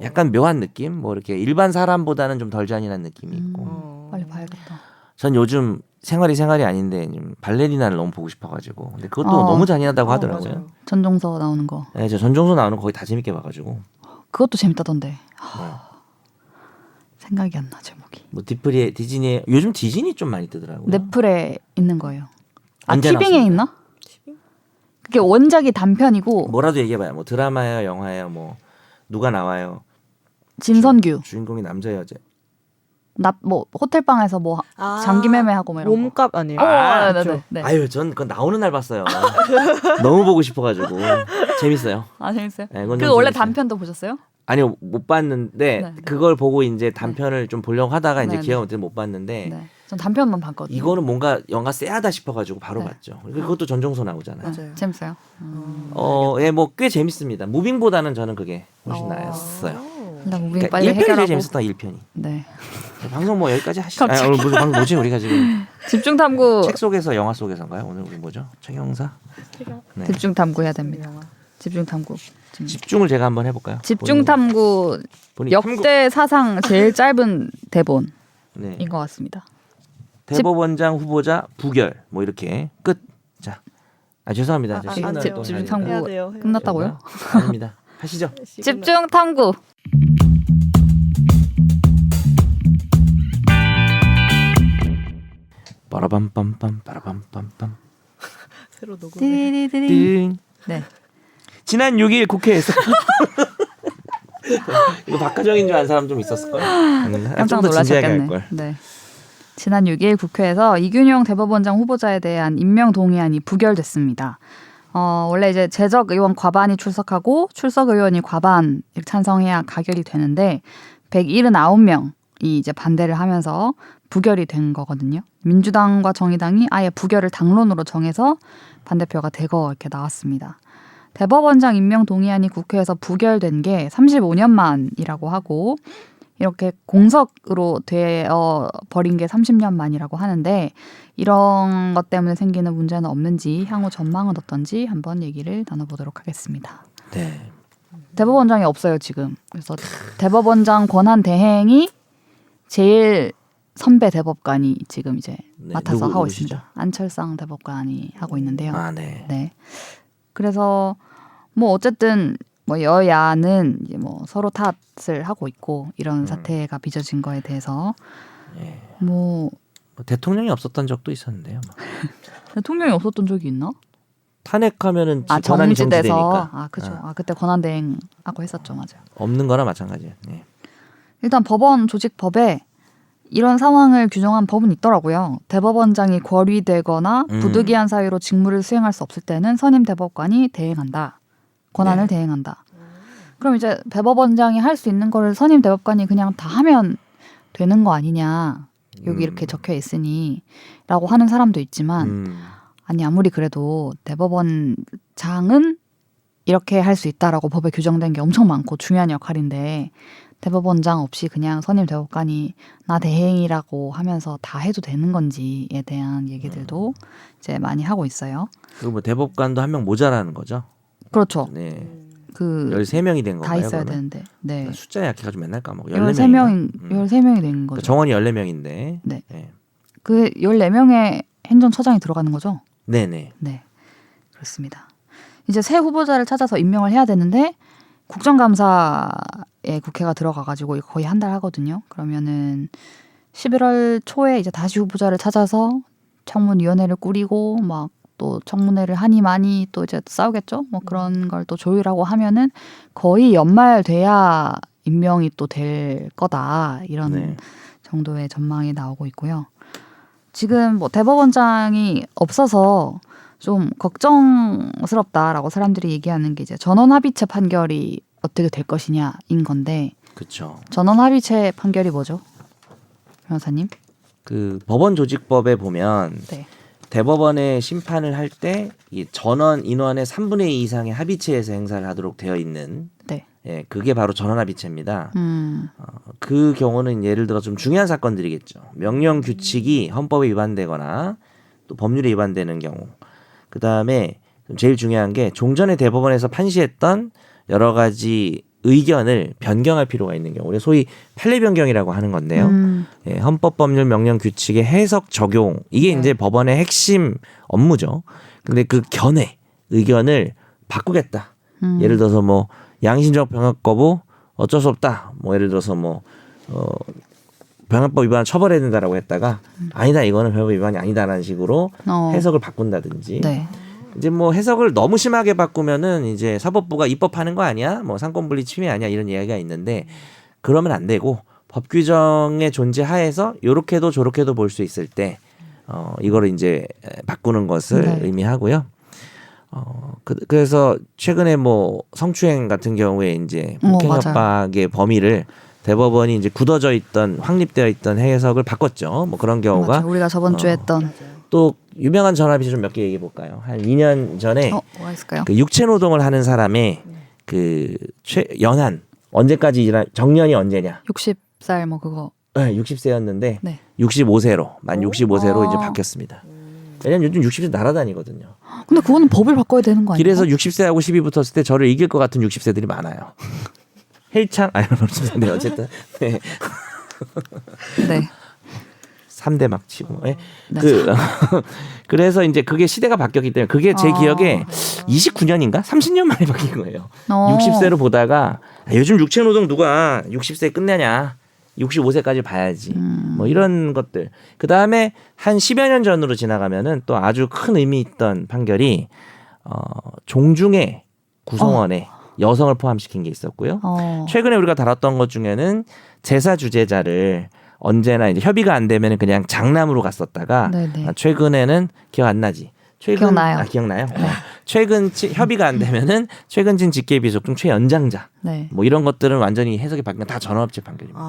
약간 묘한 느낌. 뭐 이렇게 일반 사람보다는 좀 덜 잔인한 느낌이 있고. 빨리 봐야겠다. 전 요즘 생활이 아닌데 좀 발레리나를 너무 보고 싶어가지고. 근데 그것도 어. 너무 잔인하다고 하더라고요. 맞아요. 전종서 나오는 거. 네, 저 전종서 나오는 거 거의 다 재밌게 봐가지고. 그것도 재밌다던데. 네. 생각이 안 나 제목이. 뭐 디즈니 요즘 디즈니 좀 많이 뜨더라고요. 넷플에 있는 거예요. 언제 티빙에 나왔습니까? 있나? 그게 원작이 단편이고 뭐라도 얘기해봐요. 뭐 드라마예요, 영화예요, 뭐 누가 나와요. 진선규 주인공이 남자 여자. 뭐 호텔방에서 뭐 장기 매매하고 뭐 이런 거. 몸값 아니에요? 아, 네네네. 네. 아유, 전 그건 나오는 날 봤어요. 너무 보고 싶어가지고 재밌어요. 아 재밌어요? 네, 그건 그 좀 원래 재밌어요. 단편도 보셨어요? 아니요, 못 봤는데 네. 그걸 보고 이제 단편을 좀 보려고 하다가 이제 네, 기회가 못해서 못 봤는데 네. 전 단편만 봤거든요. 이거는 뭔가 영화 쎄하다 싶어가지고 바로 네. 봤죠. 그것도 전종서 나오잖아요. 맞아요. 재밌어요. 예, 뭐 꽤 재밌습니다. 무빙보다는 저는 그게 훨씬 어. 나았어요. 일단 무빙 그러니까 빨리 1편이 제일 해결하고. 재밌었던 1편이. 네. 방송 뭐 여기까지 하시죠. 오늘 무슨 방송 뭐지 우리가 지금 집중탐구. 책 속에서 영화 속에서인가요? 오늘 우리 뭐죠? 최경사. 네. 집중탐구 해야 됩니다. 집중탐구. 집중을 제가 한번 해볼까요? 집중탐구 본인 역대 사상 제일 짧은 대본인 네. 것 같습니다. 대법원장 후보자 부결 뭐 이렇게 끝. 자, 죄송합니다. 저 시그널 집- 또 집중탐구. 살리다가. 해야 돼요. 끝났다고요? 아닙니다. 하시죠. 집중탐구. 빠라밤빰빰 빠라밤빰빰. 새로 녹음. 띠리리리. 띵. 네. 지난 6일 국회에서 이거 박하정인 줄 아는 사람 좀 있었을 거예요. 깜짝 좀더 진지하게 할 놀라셨겠네. 걸. 네. 지난 6일 국회에서 이균용 대법원장 후보자에 대한 임명 동의안이 부결됐습니다. 원래 이제 재적 의원 과반이 출석하고 출석 의원이 과반 찬성해야 가결이 되는데 179명이 이제 반대를 하면서 부결이 된 거거든요. 민주당과 정의당이 아예 부결을 당론으로 정해서 반대표가 대거 이렇게 나왔습니다. 대법원장 임명 동의안이 국회에서 부결된 게 35년 만이라고 하고 이렇게 공석으로 되어 버린 게 30년 만이라고 하는데 이런 것 때문에 생기는 문제는 없는지 향후 전망은 어떤지 한번 얘기를 나눠보도록 하겠습니다. 네. 대법원장이 없어요 지금. 그래서 대법원장 권한 대행이 제일 선배 대법관이 지금 이제 네, 맡아서 누구 하고 누구시죠? 있습니다. 안철상 대법관이 하고 있는데요. 아, 네. 네. 그래서 뭐 어쨌든 뭐 여야는 이제 뭐 서로 탓을 하고 있고 이런 사태가 빚어진 거에 대해서 예. 뭐 뭐 대통령이 없었던 적도 있었는데요. 뭐. 대통령이 없었던 적이 있나? 탄핵하면은 아 권한이 정지돼서 정지되니까. 아 그죠. 아 그때 권한대행 하고 했었죠, 맞아요. 없는 거나 마찬가지예요. 네. 일단 법원 조직법에 이런 상황을 규정한 법은 있더라고요. 대법원장이 거리되거나 부득이한 사유로 직무를 수행할 수 없을 때는 선임 대법관이 대행한다. 권한을 네. 대행한다. 그럼 이제 대법원장이 할 수 있는 거를 선임 대법관이 그냥 다 하면 되는 거 아니냐. 여기 이렇게 적혀 있으니 라고 하는 사람도 있지만 아니 아무리 그래도 대법원장은 이렇게 할 수 있다라고 법에 규정된 게 엄청 많고 중요한 역할인데 대법원장 없이 그냥 선임 대법관이 나 대행이라고 하면서 다 해도 되는 건지에 대한 얘기들도 이제 많이 하고 있어요. 그리고 뭐 대법관도 한 명 모자라는 거죠. 그렇죠. 네. 그 13명이 된 다 건가요? 있어야 그러면? 되는데. 네. 숫자 약해가지고 맨날 까먹어. 13명이 13명이 된 거죠. 정원이 14명인데. 네. 그 14명의 행정처장이 들어가는 거죠? 네네. 네. 그렇습니다. 이제 새 후보자를 찾아서 임명을 해야 되는데 국정감사에 국회가 들어가가지고 거의 한 달 하거든요. 그러면은 11월 초에 이제 다시 후보자를 찾아서 청문위원회를 꾸리고 막 또 청문회를 하니 많이 또 이제 싸우겠죠. 뭐 그런 걸 또 조율하고 하면은 거의 연말 돼야 임명이 또 될 거다 이런 네. 정도의 전망이 나오고 있고요. 지금 뭐 대법원장이 없어서 좀 걱정스럽다라고 사람들이 얘기하는 게 이제 전원합의체 판결이 어떻게 될 것이냐인 건데 그렇죠. 전원합의체 판결이 뭐죠, 변호사님? 그 법원 조직법에 보면 네. 대법원의 심판을 할 때 이 전원 인원의 3분의 2 이상의 합의체에서 행사를 하도록 되어 있는 네. 예, 그게 바로 전원합의체입니다. 음. 그 경우는 예를 들어 좀 중요한 사건들이겠죠. 명령 규칙이 헌법에 위반되거나 또 법률에 위반되는 경우, 그 다음에 제일 중요한 게 종전에 대법원에서 판시했던 여러 가지 의견을 변경할 필요가 있는 경우, 우리 소위 판례 변경이라고 하는 건데요. 예, 헌법법률 명령 규칙의 해석 적용, 이게 네. 이제 법원의 핵심 업무죠. 근데 그 견해 의견을 바꾸겠다. 예를 들어서 뭐 양심적 병역 거부 어쩔 수 없다. 뭐 예를 들어서 뭐 병역법 위반 처벌해야 된다라고 했다가 아니다, 이거는 병역법 위반이 아니다라는 식으로 해석을 바꾼다든지. 네. 이제 뭐 해석을 너무 심하게 바꾸면은 이제 사법부가 입법하는 거 아니야? 뭐 상권분리 침해 아니야? 이런 이야기가 있는데 그러면 안 되고 법 규정의 존재 하에서 요렇게도 저렇게도 볼 수 있을 때 이거를 이제 바꾸는 것을 네. 의미하고요. 그래서 최근에 뭐 성추행 같은 경우에 이제 폭행 맞아요. 협박의 범위를 대법원이 이제 굳어져 있던 확립되어 있던 해석을 바꿨죠. 뭐 그런 경우가 맞아. 우리가 저번 주에 했던 또 유명한 전압이 좀 몇 개 얘기해 볼까요? 한 2년 전에 뭐가 있을까요? 그 육체 노동을 하는 사람의 그 연한 언제까지 정년이 언제냐? 60살 뭐 그거. 네, 60세였는데 네. 65세로 만 65세로 아. 이제 바뀌었습니다. 왜냐면 요즘 60세 날아다니거든요. 근데 그거는 법을 바꿔야 되는 거 아니에요? 길에서 60세하고 시비 붙었을 때 저를 이길 것 같은 60세들이 많아요. 헬창 아니 네, 어쨌든 네. 네. 3대 막 치고. 네. 네. 그래서 이제 그게 시대가 바뀌었기 때문에 그게 제 기억에 29년인가 30년 만에 바뀐 거예요. 60세로 보다가 요즘 육체 노동 누가 60세 끝내냐? 65세까지 봐야지. 뭐 이런 것들. 그 다음에 한 10여 년 전으로 지나가면은 또 아주 큰 의미 있던 판결이 종중의 구성원에 여성을 포함시킨 게 있었고요. 최근에 우리가 다뤘던 것 중에는 제사 주재자를 언제나 이제 협의가 안 되면 그냥 장남으로 갔었다가 네네. 최근에는 기억 안 나지? 기억나요. 기억나요? 최근 협의가 안 되면은 최근진 직계비속 중 최연장자. 네. 뭐 이런 것들은 완전히 해석이 바뀌는 다 전업체 판결입니다.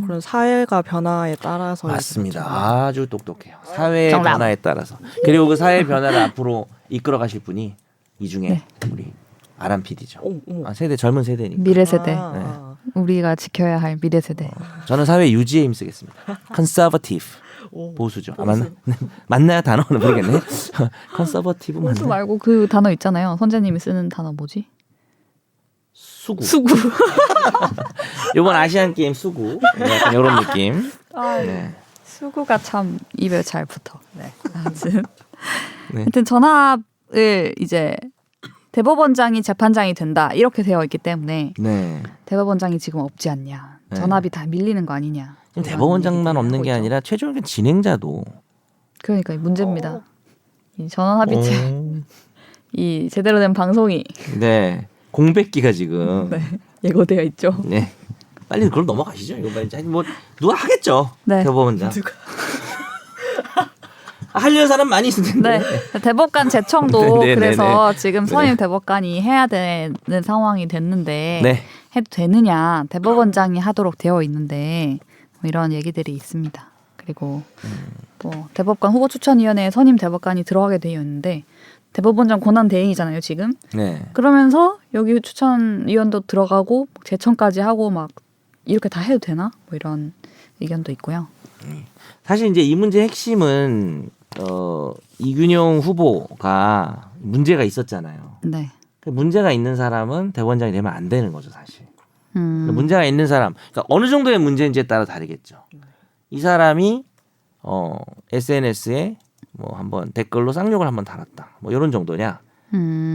그런 사회가 변화에 따라서 맞습니다. 이렇게 아주 똑똑해요. 사회의 정답. 변화에 따라서. 그리고 그 사회의 변화를 앞으로 이끌어 가실 분이 이 중에 네. 우리 아람 PD죠. 어머. 세대 젊은 세대니까. 미래 세대. 네. 우리가 지켜야 할 미래 세대. 저는 사회 유지에 힘쓰겠습니다. 컨서버티브. 보수죠. 맞나요? 단어는 모르겠네. 컨서버티브 보수 맞나? 말고 그 단어 있잖아요. 선재님이 쓰는 단어 뭐지? 수구. 수구. 이번 아시안 게임 수구. 약간 이런 느낌. 네. 수구가 참 입에 잘 붙어. 네. 아무튼 네. 하여튼 전합을 이제 대법원장이 재판장이 된다 이렇게 되어 있기 때문에 네. 대법원장이 지금 없지 않냐. 네. 전합이 다 밀리는 거 아니냐. 지금 대법원장만 없는 게 아니라 최종적인 진행자도. 그러니까 문제입니다. 이 전원합의체 이 제대로 된 방송이 네. 공백기가 지금. 네, 예고되어 있죠. 네. 빨리 그걸 넘어가시죠. 이거 빨리. 뭐 누가 하겠죠. 네. 대법원장. 하려는 사람 많이 있을 텐데. 네, 대법관 제청도 네, 네, 그래서 네, 지금 선임 대법관이 해야 되는 상황이 됐는데 네. 해도 되느냐 대법원장이 하도록 되어 있는데 뭐 이런 얘기들이 있습니다. 그리고 뭐 대법관 후보추천위원회에 선임 대법관이 들어가게 되어 있는데 대법원장 권한 대행이잖아요 지금. 네. 그러면서 여기 추천위원도 들어가고 제청까지 하고 막 이렇게 다 해도 되나? 뭐 이런 의견도 있고요. 사실 이제 이 문제의 핵심은 이균용 후보가 문제가 있었잖아요. 네. 문제가 있는 사람은 대법원장이 되면 안 되는 거죠, 사실. 음. 문제가 있는 사람, 그러니까 어느 정도의 문제인지에 따라 다르겠죠. 이 사람이 SNS에 뭐 한번 댓글로 쌍욕을 한번 달았다, 뭐 이런 정도냐,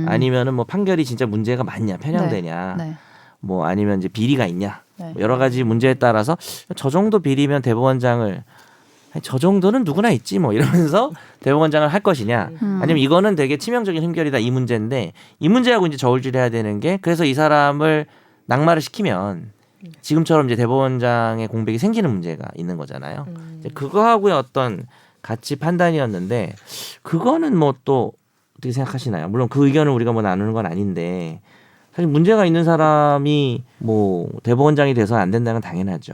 아니면은 뭐 판결이 진짜 문제가 많냐, 편향되냐, 네. 뭐 아니면 이제 비리가 있냐, 네. 뭐 여러 가지 문제에 따라서 저 정도 비리면 대법원장을 저 정도는 누구나 있지 뭐 이러면서 대법원장을 할 것이냐, 아니면 이거는 되게 치명적인 흠결이다 이 문제인데 이 문제하고 이제 저울질해야 되는 게, 그래서 이 사람을 낙마를 시키면 지금처럼 이제 대법원장의 공백이 생기는 문제가 있는 거잖아요. 이제 그거하고의 어떤 가치 판단이었는데, 그거는 뭐 또 어떻게 생각하시나요? 물론 그 의견을 우리가 뭐 나누는 건 아닌데, 사실 문제가 있는 사람이 뭐 대법원장이 돼서 안 된다는 건 당연하죠.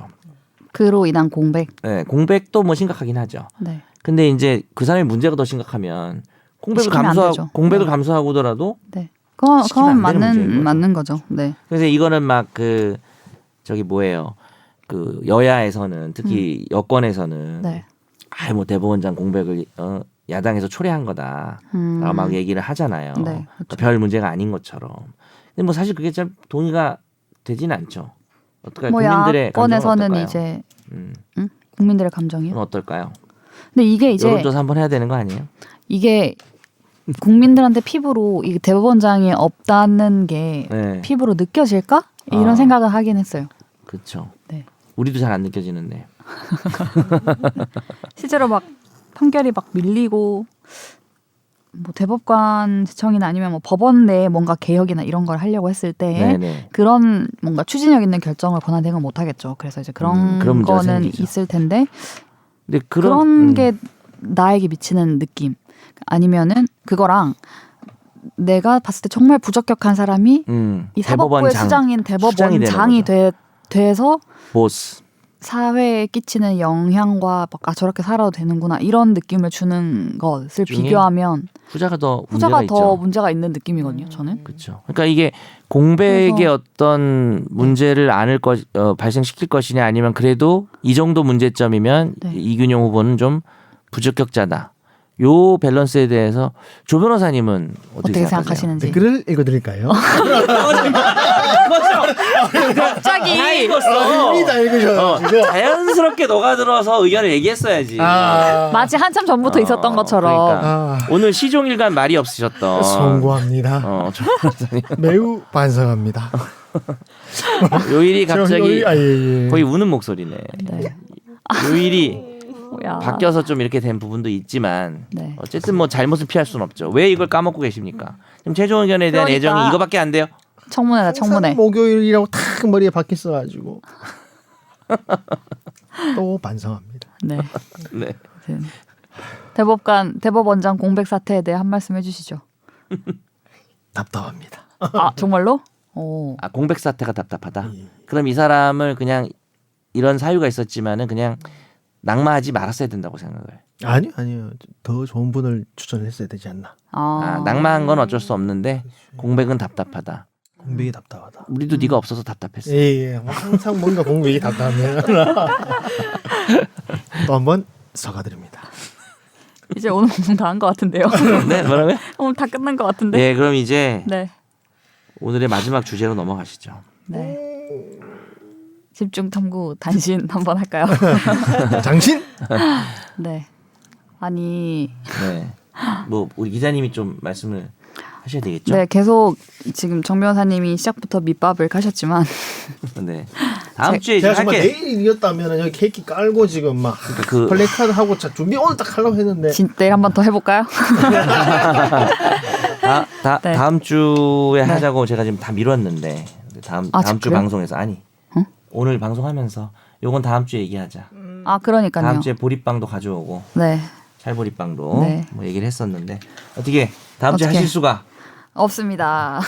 그로 인한 공백. 네, 공백도 뭐 심각하긴 하죠. 네. 근데 이제 그 사람의 문제가 더 심각하면 공백을 시키면 안 되죠. 공백을 네. 감수하고더라도 네. 그건 시키면 안 되는 문제인 거죠. 맞는 거죠. 네. 그래서 이거는 막 그 저기 뭐예요, 그 여야에서는 특히 여권에서는 네. 뭐 대법원장 공백을 야당에서 초래한 거다라고 막 얘기를 하잖아요. 네, 그러니까 별 문제가 아닌 것처럼. 근데 뭐 사실 그게 참 동의가 되지는 않죠. 어떨까요? 뭐 국민들의 감정은 야권에서는 어떨까요? 이제 음, 국민들의 감정이요. 그건 어떨까요? 근데 이게 이제 여론조사 한번 해야 되는 거 아니에요? 이게 국민들한테 피부로 이 대법원장이 없다는 게 네, 피부로 느껴질까? 이런 아. 생각을 하긴 했어요. 그렇죠. 네. 우리도 잘 안 느껴지는데. 실제로 막 판결이 막 밀리고 뭐 대법관 제청이나 아니면 뭐 법원 내에 뭔가 개혁이나 이런 걸 하려고 했을 때 네네. 그런 뭔가 추진력 있는 결정을 권한대행은 못 하겠죠. 그래서 이제 그런 그런 문제가 거는 생기죠. 있을 텐데 근데 그런 게 나에게 미치는 느낌 아니면은 그거랑 내가 봤을 때 정말 부적격한 사람이 이 사법부의 수장인 대법원장이 돼서 보스. 사회에 끼치는 영향과 막 아 저렇게 살아도 되는구나 이런 느낌을 주는 것을 중에 비교하면 후자가 더 후자가 문제가 더 있죠. 문제가 있는 느낌이거든요. 저는. 그렇죠. 그러니까 이게 공백의 그래서- 어떤 문제를 발생시킬 것이냐 아니면 그래도 이 정도 문제점이면 네. 이균용 후보는 좀 부적격자다. 요 밸런스에 대해서 조 변호사님은 어떻게 생각하시는지. 댓글을 읽어드릴까요? 갑자기 다 이미 읽었어. 다 읽으셔가지고. 자연스럽게 녹아들어서 의견을 얘기했어야지. 마치 한참 전부터 있었던 것처럼. 그러니까. 오늘 시종일관 말이 없으셨던. 송구합니다. 조 변호사님. 매우 반성합니다. 요일이 갑자기 예. 거의 우는 목소리네. 네. 요일이 뭐야. 바뀌어서 좀 이렇게 된 부분도 있지만 네. 어쨌든 뭐 잘못은 피할 수는 없죠. 왜 이걸 까먹고 계십니까? 지금 최종 의견에 대한 그러니까. 애정이 이거밖에 안 돼요? 청문회다 청문회. 목요일이라고 탁 머리에 박혔어가지고 또 반성합니다. 네. 네. 대법원장 공백 사태에 대해 한 말씀 해주시죠. 답답합니다. 아 정말로? 오. 아 공백 사태가 답답하다. 예. 그럼 이 사람을 그냥 이런 사유가 있었지만은 그냥 낙마하지 말았어야 된다고 생각을. 아니요. 더 좋은 분을 추천을 했어야 되지 않나. 낙마한 건 어쩔 수 없는데 공백은 답답하다. 공백이 답답하다. 우리도 네가 없어서 답답했어. 예. 항상 뭔가 공백이 답답하면 또 한 번 사과드립니다. 이제 오늘 방송 다 한 것 같은데요. 네, 뭐라고요? 오늘 다 끝난 것 같은데. 네, 그럼 이제 네. 오늘의 마지막 주제로 넘어가시죠. 네. 집중 탐구 단신 한번 할까요? 장신? 네. 아니. 네. 뭐 우리 기자님이 좀 말씀을 하셔야 되겠죠? 네, 계속 지금 정 변호사님이 시작부터 밑밥을 가셨지만 네. 다음 주에 이제 제가 정말 할게. 내일이었다면 여기 케이크 깔고 지금 막 그 플래카드 하고 준비 오늘 딱 하려고 했는데 내일 한번 더 해볼까요? 네. 다음 주에 하자고 제가 지금 다 미뤘는데 다음 주 그래요? 방송에서 아니 어? 오늘 방송하면서 요건 다음 주에 얘기하자. 아 그러니까요. 다음 주에 보리빵도 가져오고 네. 찰보리빵도 네. 뭐 얘기를 했었는데 어떻게 다음 주에 어떻게? 하실 수가? 없습니다.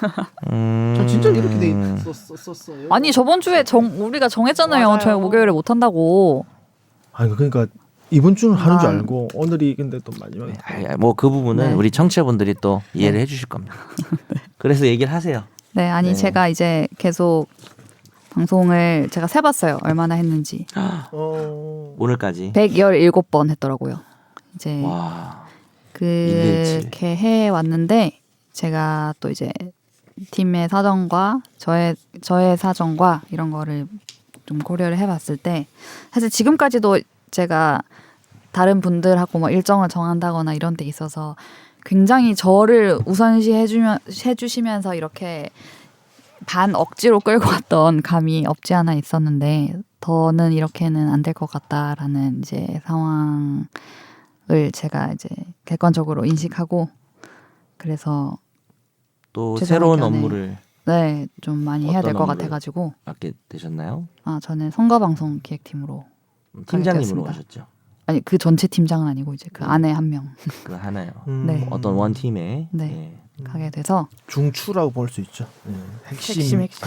저 진짜 이렇게 돼 있었어요. 아니 저번 주에 우리가 정했잖아요. 맞아요. 저희 목요일에 못 한다고. 아니 그러니까 이번 주는 하는 줄 아. 알고 오늘이 근데 또 마지막에 뭐 그 부분은 네. 우리 청취자분들이 또 이해를 해주실 겁니다. 그래서 얘기를 하세요. 네, 아니 네. 제가 이제 계속 방송을 제가 세봤어요. 얼마나 했는지. 오늘까지. 117번 했더라고요. 이제 와. 그렇게 해 왔는데 제가 또 이제 팀의 사정과 저의 사정과 이런 거를 좀 고려를 해봤을 때 사실 지금까지도 제가 다른 분들하고 뭐 일정을 정한다거나 이런 데 있어서 굉장히 저를 우선시 해주시면서 이렇게 반 억지로 끌고 왔던 감이 없지 않아 있었는데 더는 이렇게는 안 될 것 같다라는 이제 상황을 제가 이제 객관적으로 인식하고 그래서 또 최종 새로운 의견에 업무를 네, 좀 많이 해야 될 어떤 것 업무를? 같아가지고 맡게 되셨나요? 저는 선거방송 기획팀으로 팀장님으로 되었습니다. 가셨죠. 아니 그 전체 팀장은 아니고 이제 그 안에 한 명 그 하나요. 네. 어떤 원 팀에 네. 가게 돼서 중추라고 볼 수 있죠. 핵심. 핵심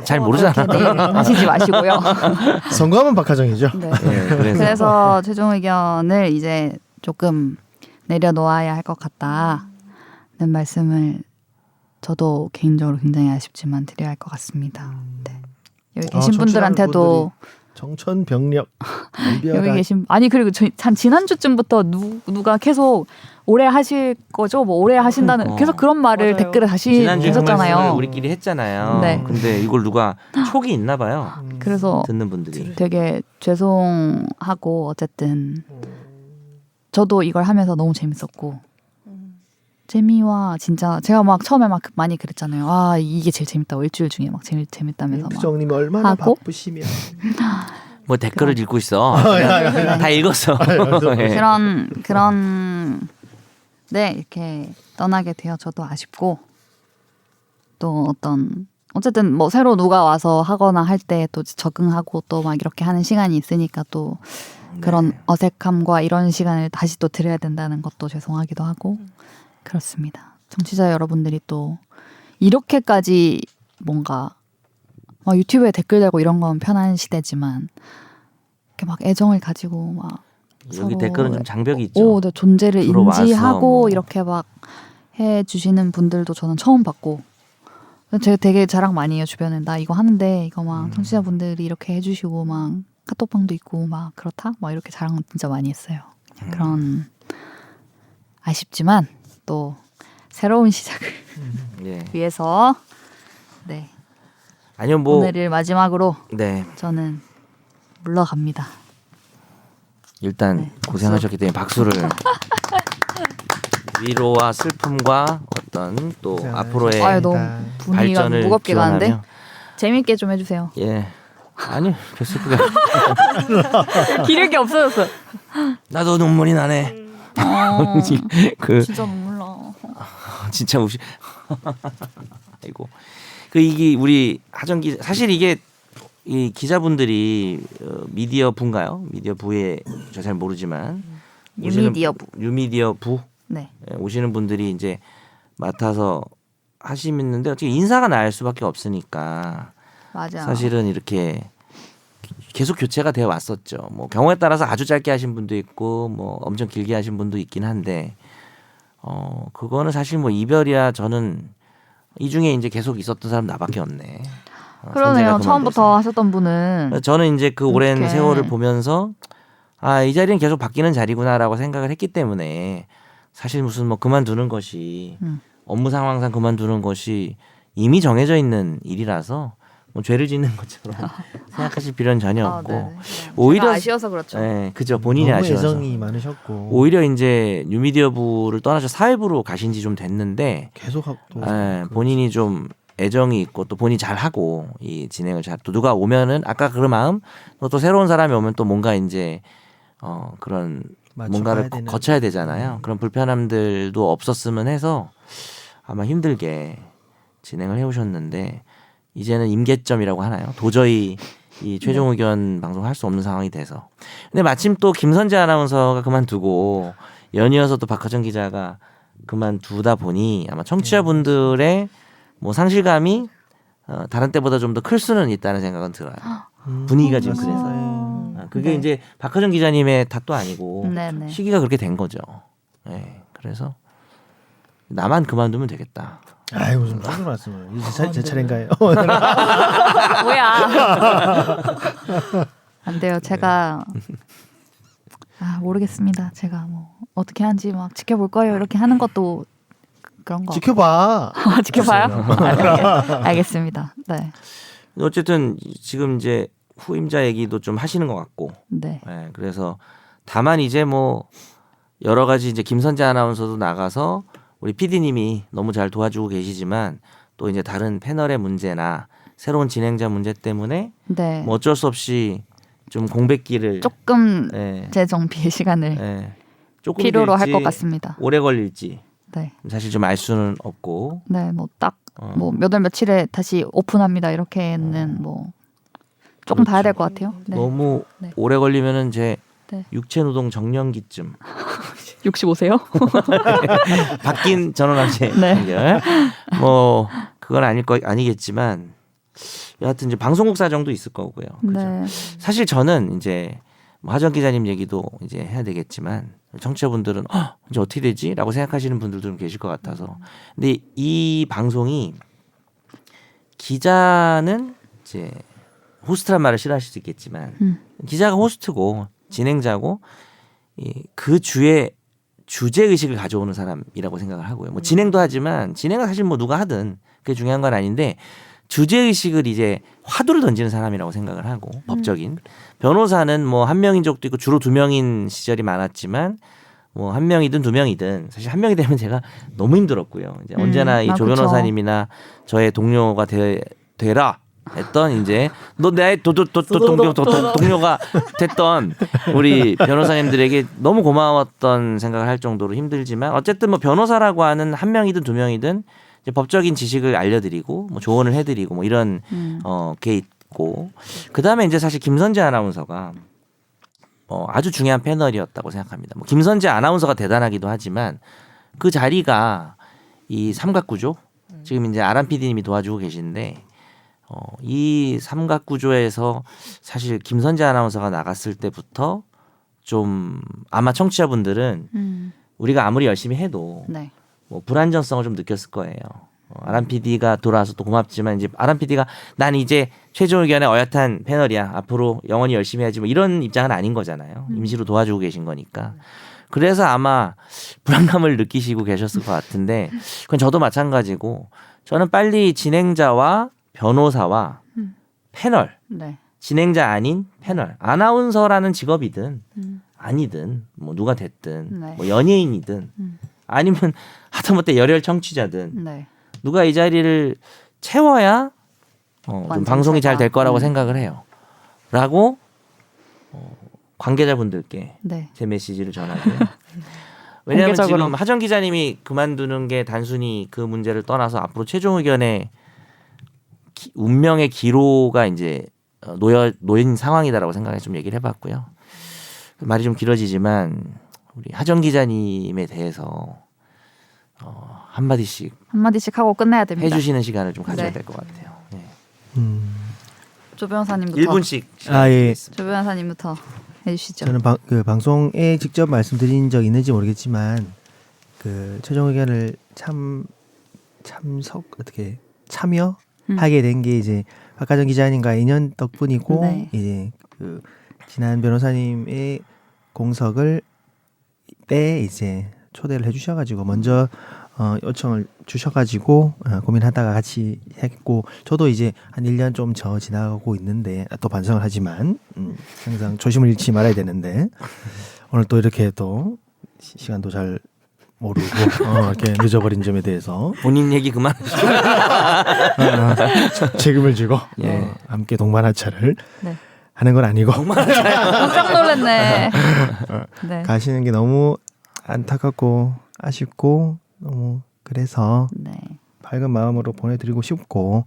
잘 모르잖아. 그렇게 내일 하시지 마시고요. 선거하면 박하정이죠. 네. 네, 그래서 최종 의견을 이제 조금 내려놓아야 할 것 같다는 말씀을 저도 개인적으로 굉장히 아쉽지만 드려야 할 것 같습니다. 네. 여기 계신 청취자 분들한테도 청천벽력 여기 알비아가 계신 아니 그리고 한 지난주쯤부터 누가 계속 오래 하실 거죠? 뭐 오래 하신다는 계속 그런 말을 맞아요. 댓글에 다시 지난주에 그 말씀을 계셨잖아요. 우리끼리 했잖아요. 네. 근데 이걸 누가 촉이 있나 봐요. 그래서 듣는 분들이. 되게 죄송하고 어쨌든 저도 이걸 하면서 너무 재밌었고 재미와 진짜 제가 막 처음에 막 많이 그랬잖아요. 아 이게 제일 재밌다고 일주일 중에 막 제일 재밌다면서 막 부정님 얼마나 하고? 바쁘시면 뭐 댓글을 읽고 있어. 네. 다 읽었어. 예. 그런 네 이렇게 떠나게 되어 저도 아쉽고 또 어쨌든 뭐 새로 누가 와서 하거나 할 때 또 적응하고 또 막 이렇게 하는 시간이 있으니까 또 그런 어색함과 이런 시간을 다시 또 드려야 된다는 것도 죄송하기도 하고 그렇습니다. 청취자 여러분들이 또 이렇게까지 뭔가 막 유튜브에 댓글 달고 이런 건 편한 시대지만 이렇게 막 애정을 가지고 막 여기 서로 댓글은 좀 장벽이 있죠. 네, 존재를 들어와서 인지하고 뭐. 이렇게 막 해주시는 분들도 저는 처음 봤고 제가 되게 자랑 많이 해요. 주변에 나 이거 하는데 이거 막 청취자분들이 이렇게 해주시고 막 카톡방도 있고 막 그렇다 막 이렇게 자랑 진짜 많이 했어요. 그냥 그런 아쉽지만 또 새로운 시작을 예. 위해서 네 아니요 뭐 오늘을 마지막으로 네. 저는 물러갑니다. 일단 네, 고생하셨기 때문에 박수를 위로와 슬픔과 어떤 또 앞으로의 아유, 너무 분위기가 발전을 무겁게 가는데 기원하며 재밌게 좀 해주세요. 예. 아니 별 슬프게 기를 게 없어졌어. 나도 눈물이 나네. 그 진짜 눈물 나. 진짜 우시. 아이고. 그 이게 우리 하정 기 사실 이게 이 기자분들이 미디어 부인가요? 미디어 부에 저 잘 모르지만 뉴미디어 부 네. 오시는 분들이 이제 맡아서 하시는데 어떻게 인사가 날 수밖에 없으니까 맞아. 사실은 이렇게 계속 교체가 되어 왔었죠. 뭐 경우에 따라서 아주 짧게 하신 분도 있고 뭐 엄청 길게 하신 분도 있긴 한데 그거는 사실 뭐 이별이야 저는 이 중에 이제 계속 있었던 사람 나밖에 없네. 그러네요. 선재가 처음부터 그만둬서. 하셨던 분은 저는 이제 그 오랜 이렇게. 세월을 보면서 이 자리는 계속 바뀌는 자리구나라고 생각을 했기 때문에 사실 무슨 뭐 그만두는 것이 업무 상황상 그만두는 것이 이미 정해져 있는 일이라서 뭐 죄를 짓는 것처럼 생각하실 필요는 전혀 없고 네네. 오히려 제가 아쉬워서 그렇죠. 네, 그죠 본인이 너무 아쉬워서 애정이 많으셨고 오히려 이제 뉴미디어부를 떠나서 사회부로 가신 지 좀 됐는데 계속 하고 또 본인이 좀 애정이 있고 또 본인이 잘 하고 이 진행을 잘 또 누가 오면은 아까 그 마음 또 새로운 사람이 오면 또 뭔가 이제 그런 뭔가를 되는. 거쳐야 되잖아요. 그런 불편함들도 없었으면 해서 아마 힘들게 진행을 해오셨는데 이제는 임계점이라고 하나요? 도저히 이 최종 의견 방송을 할 수 없는 상황이 돼서. 근데 마침 또 김선재 아나운서가 그만두고 연이어서 또 박하정 기자가 그만두다 보니 아마 청취자분들의 뭐 상실감이 다른 때보다 좀 더 클 수는 있다는 생각은 들어요. 분위기가 지금 그래서. 그게 네. 이제 박하정 기자님의 탓도 아니고 네네. 시기가 그렇게 된 거죠. 네, 그래서 나만 그만두면 되겠다. 아유 무슨 무슨 말씀을 이제 제 차례인가요? 뭐야? 안 돼요. 제가 모르겠습니다. 제가 뭐 어떻게 하는지 막 지켜볼 거예요. 이렇게 하는 것도 그런 거. 지켜봐. 지켜봐요. 알겠습니다. 네. 어쨌든 지금 이제 후임자 얘기도 좀 하시는 것 같고, 네. 네, 그래서 다만 이제 뭐 여러 가지 이제 김선재 아나운서도 나가서 우리 PD님이 너무 잘 도와주고 계시지만 또 이제 다른 패널의 문제나 새로운 진행자 문제 때문에 네. 뭐 어쩔 수 없이 좀 공백기를 조금 네, 재정비의 시간을 네, 조금 필요로 할 될지, 것 같습니다. 오래 걸릴지 네. 사실 좀 알 수는 없고 네, 뭐 딱 뭐 몇 월 며칠에 다시 오픈합니다. 이렇게는 뭐 조금 봐야 될 것 같아요. 네. 너무 네. 오래 걸리면은 제 네. 육체노동 정년기쯤 65세요? 바뀐 전원합체 네. 연결. 뭐 그건 아니겠지만 여하튼 이제 방송국 사정도 있을 거고요. 그죠? 네. 사실 저는 이제 뭐 하정 기자님 얘기도 이제 해야 되겠지만 청취자분들은 이제 어떻게 되지?라고 생각하시는 분들도 좀 계실 것 같아서. 근데 이 방송이 기자는 이제 호스트란 말을 싫어하실 수 있겠지만 기자가 호스트고 진행자고 그 주의 주제 의식을 가져오는 사람이라고 생각을 하고요. 뭐 진행도 하지만 진행은 사실 뭐 누가 하든 그게 중요한 건 아닌데 주제 의식을 이제 화두를 던지는 사람이라고 생각을 하고 법적인 변호사는 뭐 한 명인 적도 있고 주로 두 명인 시절이 많았지만 뭐 한 명이든 두 명이든 사실 한 명이 되면 제가 너무 힘들었고요. 이제 언제나 이 조 그쵸. 변호사님이나 저의 동료가 되라 했던 이제 너 내 동료가 됐던 우리 변호사님들에게 너무 고마웠던 생각을 할 정도로 힘들지만 어쨌든 뭐 변호사라고 하는 한 명이든 두 명이든 이제 법적인 지식을 알려드리고 뭐 조언을 해드리고 뭐 이런 게 있고 그 다음에 이제 사실 김선재 아나운서가 아주 중요한 패널이었다고 생각합니다. 뭐 김선재 아나운서가 대단하기도 하지만 그 자리가 이 삼각구조 지금 이제 아람 PD님이 도와주고 계신데 이 삼각구조에서 사실 김선재 아나운서가 나갔을 때부터 좀 아마 청취자분들은 우리가 아무리 열심히 해도 네. 뭐 불안정성을 좀 느꼈을 거예요. 아람 PD가 돌아와서 또 고맙지만 이제 아람 PD가 난 이제 최종 의견의 어엿한 패널이야. 앞으로 영원히 열심히 해야지 뭐 이런 입장은 아닌 거잖아요. 임시로 도와주고 계신 거니까. 그래서 아마 불안감을 느끼시고 계셨을 것 같은데 그건 저도 마찬가지고 저는 빨리 진행자와 변호사와 패널 네. 진행자 아닌 패널 아나운서라는 직업이든 아니든 뭐 누가 됐든 네. 뭐 연예인이든 아니면 하다못해 열혈 청취자든 네. 누가 이 자리를 채워야 좀 완전체가. 방송이 잘 될 거라고 생각을 해요. 라고 관계자분들께 네. 제 메시지를 전하고요. 왜냐하면 공개적으로. 지금 하정 기자님이 그만두는 게 단순히 그 문제를 떠나서 앞으로 최종 의견의 운명의 기로가 이제 놓인 상황이다라고 생각해서 좀 얘기를 해봤고요. 말이 좀 길어지지만 우리 하정 기자님에 대해서 한마디씩 하고 끝내야 됩니다. 해주시는 시간을 좀 가져야 네. 될 것 같아요. 네. 조 변호사님부터. 1분씩 아, 예. 조 변호사님부터 해주시죠. 저는 그 방송에 직접 말씀드린 적 있는지 모르겠지만 그 최종 의견을 참여하게 된 게 이제 박하정 기자님과 인연 덕분이고 네. 이제 그 지난 변호사님의 공석을 때 이제 초대를 해주셔가지고 먼저 요청을 주셔가지고 고민하다가 같이 했고 저도 이제 한 1년 좀 지나가고 있는데 또 반성을 하지만 항상 조심을 잃지 말아야 되는데 오늘 또 이렇게 또 시간도 잘 모르고 이렇게 늦어버린 점에 대해서 본인 얘기 그만하시고 책임을 지고 예. 함께 동반하차를 네. 하는 건 아니고 깜짝 놀랐네. 네. 가시는 게 너무 안타깝고 아쉽고 너무 그래서 네. 밝은 마음으로 보내드리고 싶고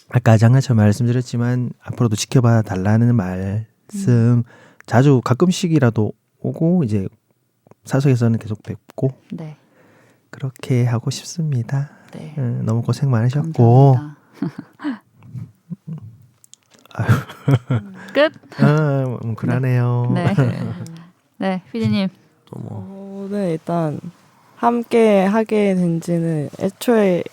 아까 장난처럼 말씀드렸지만 앞으로도 지켜봐 달라는 말씀 자주 가끔씩이라도 오고 이제 사석에서는 계속 뵙고 네. 그렇게 하고 싶습니다. 네. 너무 고생 많으셨고 감사합니다. 끝. 그러네요. 네. 네, 피디님. 또 뭐 네, 일단 함께 하게 된 지는 애초에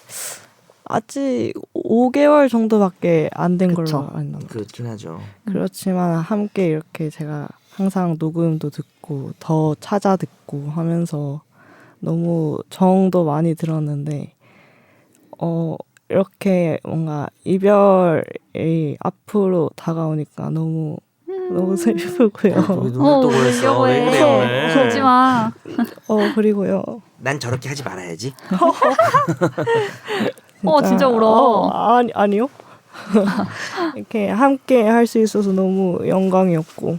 아직 5개월 정도밖에 안 된 걸로 그쵸. 알고 그렇긴 하죠. 그렇지만 함께 이렇게 제가 항상 녹음도 듣고 더 찾아 듣고 하면서 너무 정도 많이 들었는데 이렇게 뭔가 이별이 앞으로 다가오니까 너무 슬프고요. 눈물 또 보였어. 왜 그래 오늘? 울지 마. 그리고요. 난 저렇게 하지 말아야지. 진짜 울어. 아니요. 이렇게 함께 할 수 있어서 너무 영광이었고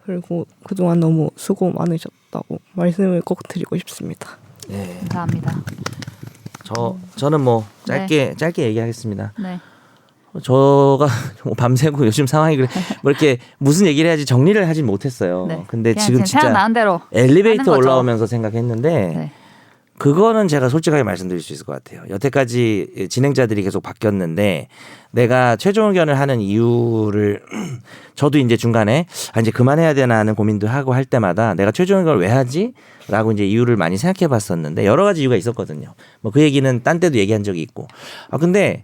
그리고 그동안 너무 수고 많으셨다고 말씀을 꼭 드리고 싶습니다. 네. 감사합니다. 저는 뭐 짧게 얘기하겠습니다. 네. 저가 밤새고 요즘 상황이 그래 뭐 이렇게 무슨 얘기를 해야지 정리를 하진 못했어요. 네. 근데 그냥 지금 진짜 생각나는 대로 엘리베이터 하는 거죠. 올라오면서 생각했는데 네. 그거는 제가 솔직하게 말씀드릴 수 있을 것 같아요. 여태까지 진행자들이 계속 바뀌었는데 내가 최종 의견을 하는 이유를 저도 이제 중간에 이제 그만해야 되나 하는 고민도 하고 할 때마다 내가 최종 의견을 왜 하지? 라고 이제 이유를 많이 생각해 봤었는데 여러 가지 이유가 있었거든요. 뭐 그 얘기는 딴 때도 얘기한 적이 있고. 근데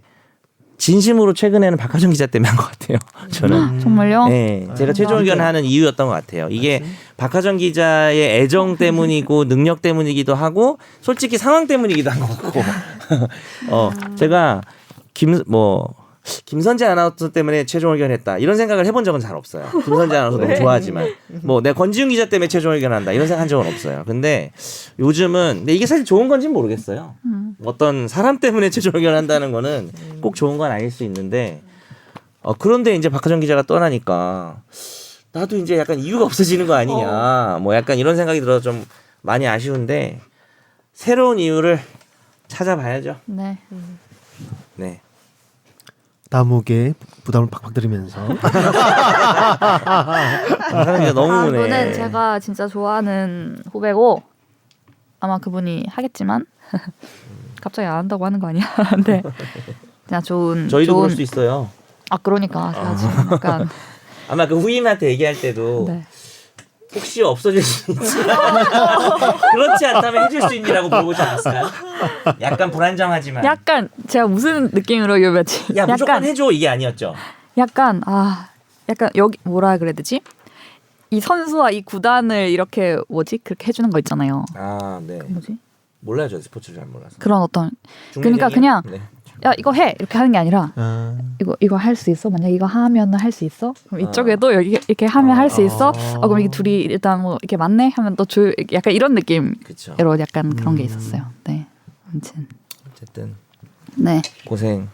진심으로 최근에는 박하정 기자 때문에 한 것 같아요. 저는. 정말요? 네, 제가 최종 의견하는 이유였던 것 같아요. 이게 박하정 기자의 애정 때문이고 능력 때문이기도 하고 솔직히 상황 때문이기도 한 것 같고. 제가 김선재 아나운서 때문에 최종 의견했다 이런 생각을 해본 적은 잘 없어요. 김선재 아나운서 너무 좋아하지만 내가 권지윤 기자 때문에 최종 의견한다 이런 생각한 적은 없어요. 근데 요즘은 근데 이게 사실 좋은 건지는 모르겠어요. 어떤 사람 때문에 최종 의견한다는 거는 꼭 좋은 건 아닐 수 있는데 그런데 이제 박하정 기자가 떠나니까 나도 이제 약간 이유가 없어지는 거 아니냐 뭐 약간 이런 생각이 들어서 좀 많이 아쉬운데 새로운 이유를 찾아봐야죠. 네. 네. 다목에 부담을 팍팍 들으면서 박하정 기자 너무 그분은 제가 진짜 좋아하는 후배고 아마 그분이 하겠지만 갑자기 안 한다고 하는 거 아니야? 근데 그냥 저희도 그럴 수 있어요. 그러니까 제가 지금 약간 아마 그 후임한테 얘기할 때도 네. 혹시 없어질 수 있지 그렇지 않다면 해줄 수 있니라고 물어보지 않았어요? 약간 불안정하지만 약간 제가 무슨 느낌으로 이 며칠 야 무조건 해줘 이게 아니었죠? 약간 여기 뭐라 그래야 되지? 이 선수와 이 구단을 이렇게 그렇게 해주는 거 있잖아요. 아 네. 뭐지? 몰라요 저 스포츠를 잘 몰라서. 그런 어떤 중매쟁이요? 그러니까 그냥 네. 야 이거 해 이렇게 하는 게 아니라 이거 할 수 있어? 만약 이거 하면 할 수 있어? 그럼 이쪽에도 여기 이렇게 하면 할 수 있어? 그럼 이게 둘이 일단 뭐 이렇게 맞네 하면 또 약간 이런 느낌으로 그쵸. 약간 그런 게 있었어요. 네, 아무튼 어쨌든 네, 고생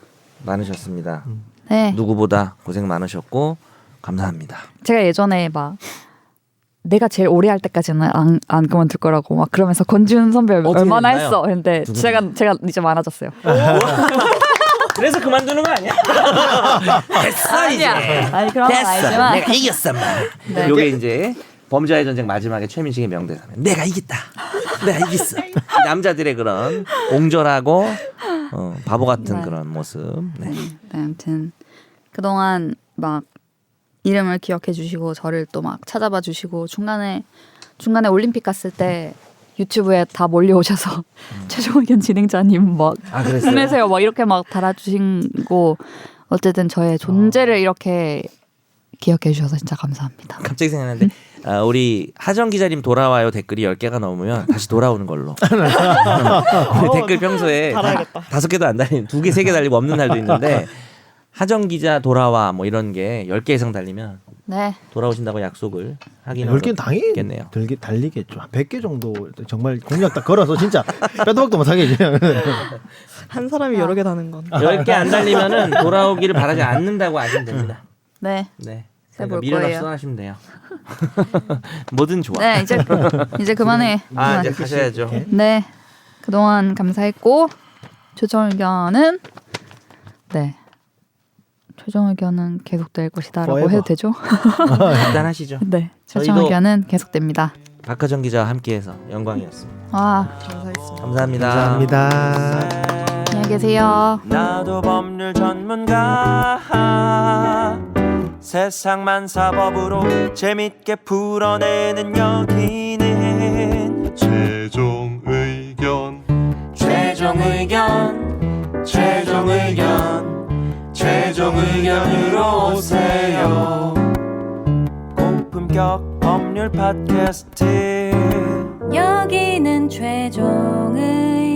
많으셨습니다. 네. 누구보다 고생 많으셨고 감사합니다. 제가 예전에 막 내가 제일 오래 할 때까지는 안 그만둘 거라고 막 그러면서 권지훈 선배 얼마나 됐나요? 했어? 근데 누구세요? 제가 이제 많아졌어요. 그래서 그만두는 거 아니야? 됐어 이제. 아니 그런 건 아니지만 내가 이겼어 마. 네. 요게 이제 범죄와의 전쟁 마지막에 최민식의 명대사면 내가 이겼다. 내가 이겼어. 남자들의 그런 옹졸하고 바보 같은 네. 그런 모습. 네. 네, 아무튼 그동안 막 이름을 기억해 주시고 저를 또 막 찾아봐 주시고 중간에 올림픽 갔을 때 유튜브에 다 몰려오셔서 최종 의견 진행자님 막 그랬어요? 힘내세요 막 이렇게 막 달아주시고 어쨌든 저의 존재를 이렇게 기억해 주셔서 진짜 감사합니다. 갑자기 생각났는데 우리 하정 기자님 돌아와요 댓글이 10개가 넘으면 다시 돌아오는 걸로. 우리 댓글 평소에 달아야겠다. 5개도 안 달리는 2개, 3개 달리고 없는 날도 있는데 하정 기자 돌아와 뭐 이런 게 10개 이상 달리면 네, 돌아오신다고 약속을 하긴 10개 당연히 하겠네요. 달리겠죠. 한 100개 정도 정말 공략 딱 걸어서 진짜 빼도 박도 못하게 그냥. 한 사람이 여러 개 다는 건. 10개 안 달리면은 돌아오기를 바라지 않는다고 아시면 됩니다. 네, 네. 해볼 그러니까 미련 없이 거예요. 떠나시면 돼요. 뭐든 좋아. 네 이제 그만해. 이제 가셔야죠. 네, 그동안 감사했고 최종 의견은 최종 의견은 계속될 것이다라고 Forever. 해도 되죠? 일단 하시죠. 네, 최종 저희도- 의견은 계속됩니다. 박하정 기자와 함께해서 영광이었습니다. 감사했습니다. 감사합니다. 감사합니다. 안녕히 계세요. 나도 법률 전문가 세상만 사법으로 재밌게 풀어내는 여기는 최종 의견 최종 의견 최종 의견 최종 의견으로 오세요 고품격 법률 팟캐스트 여기는 최종 의견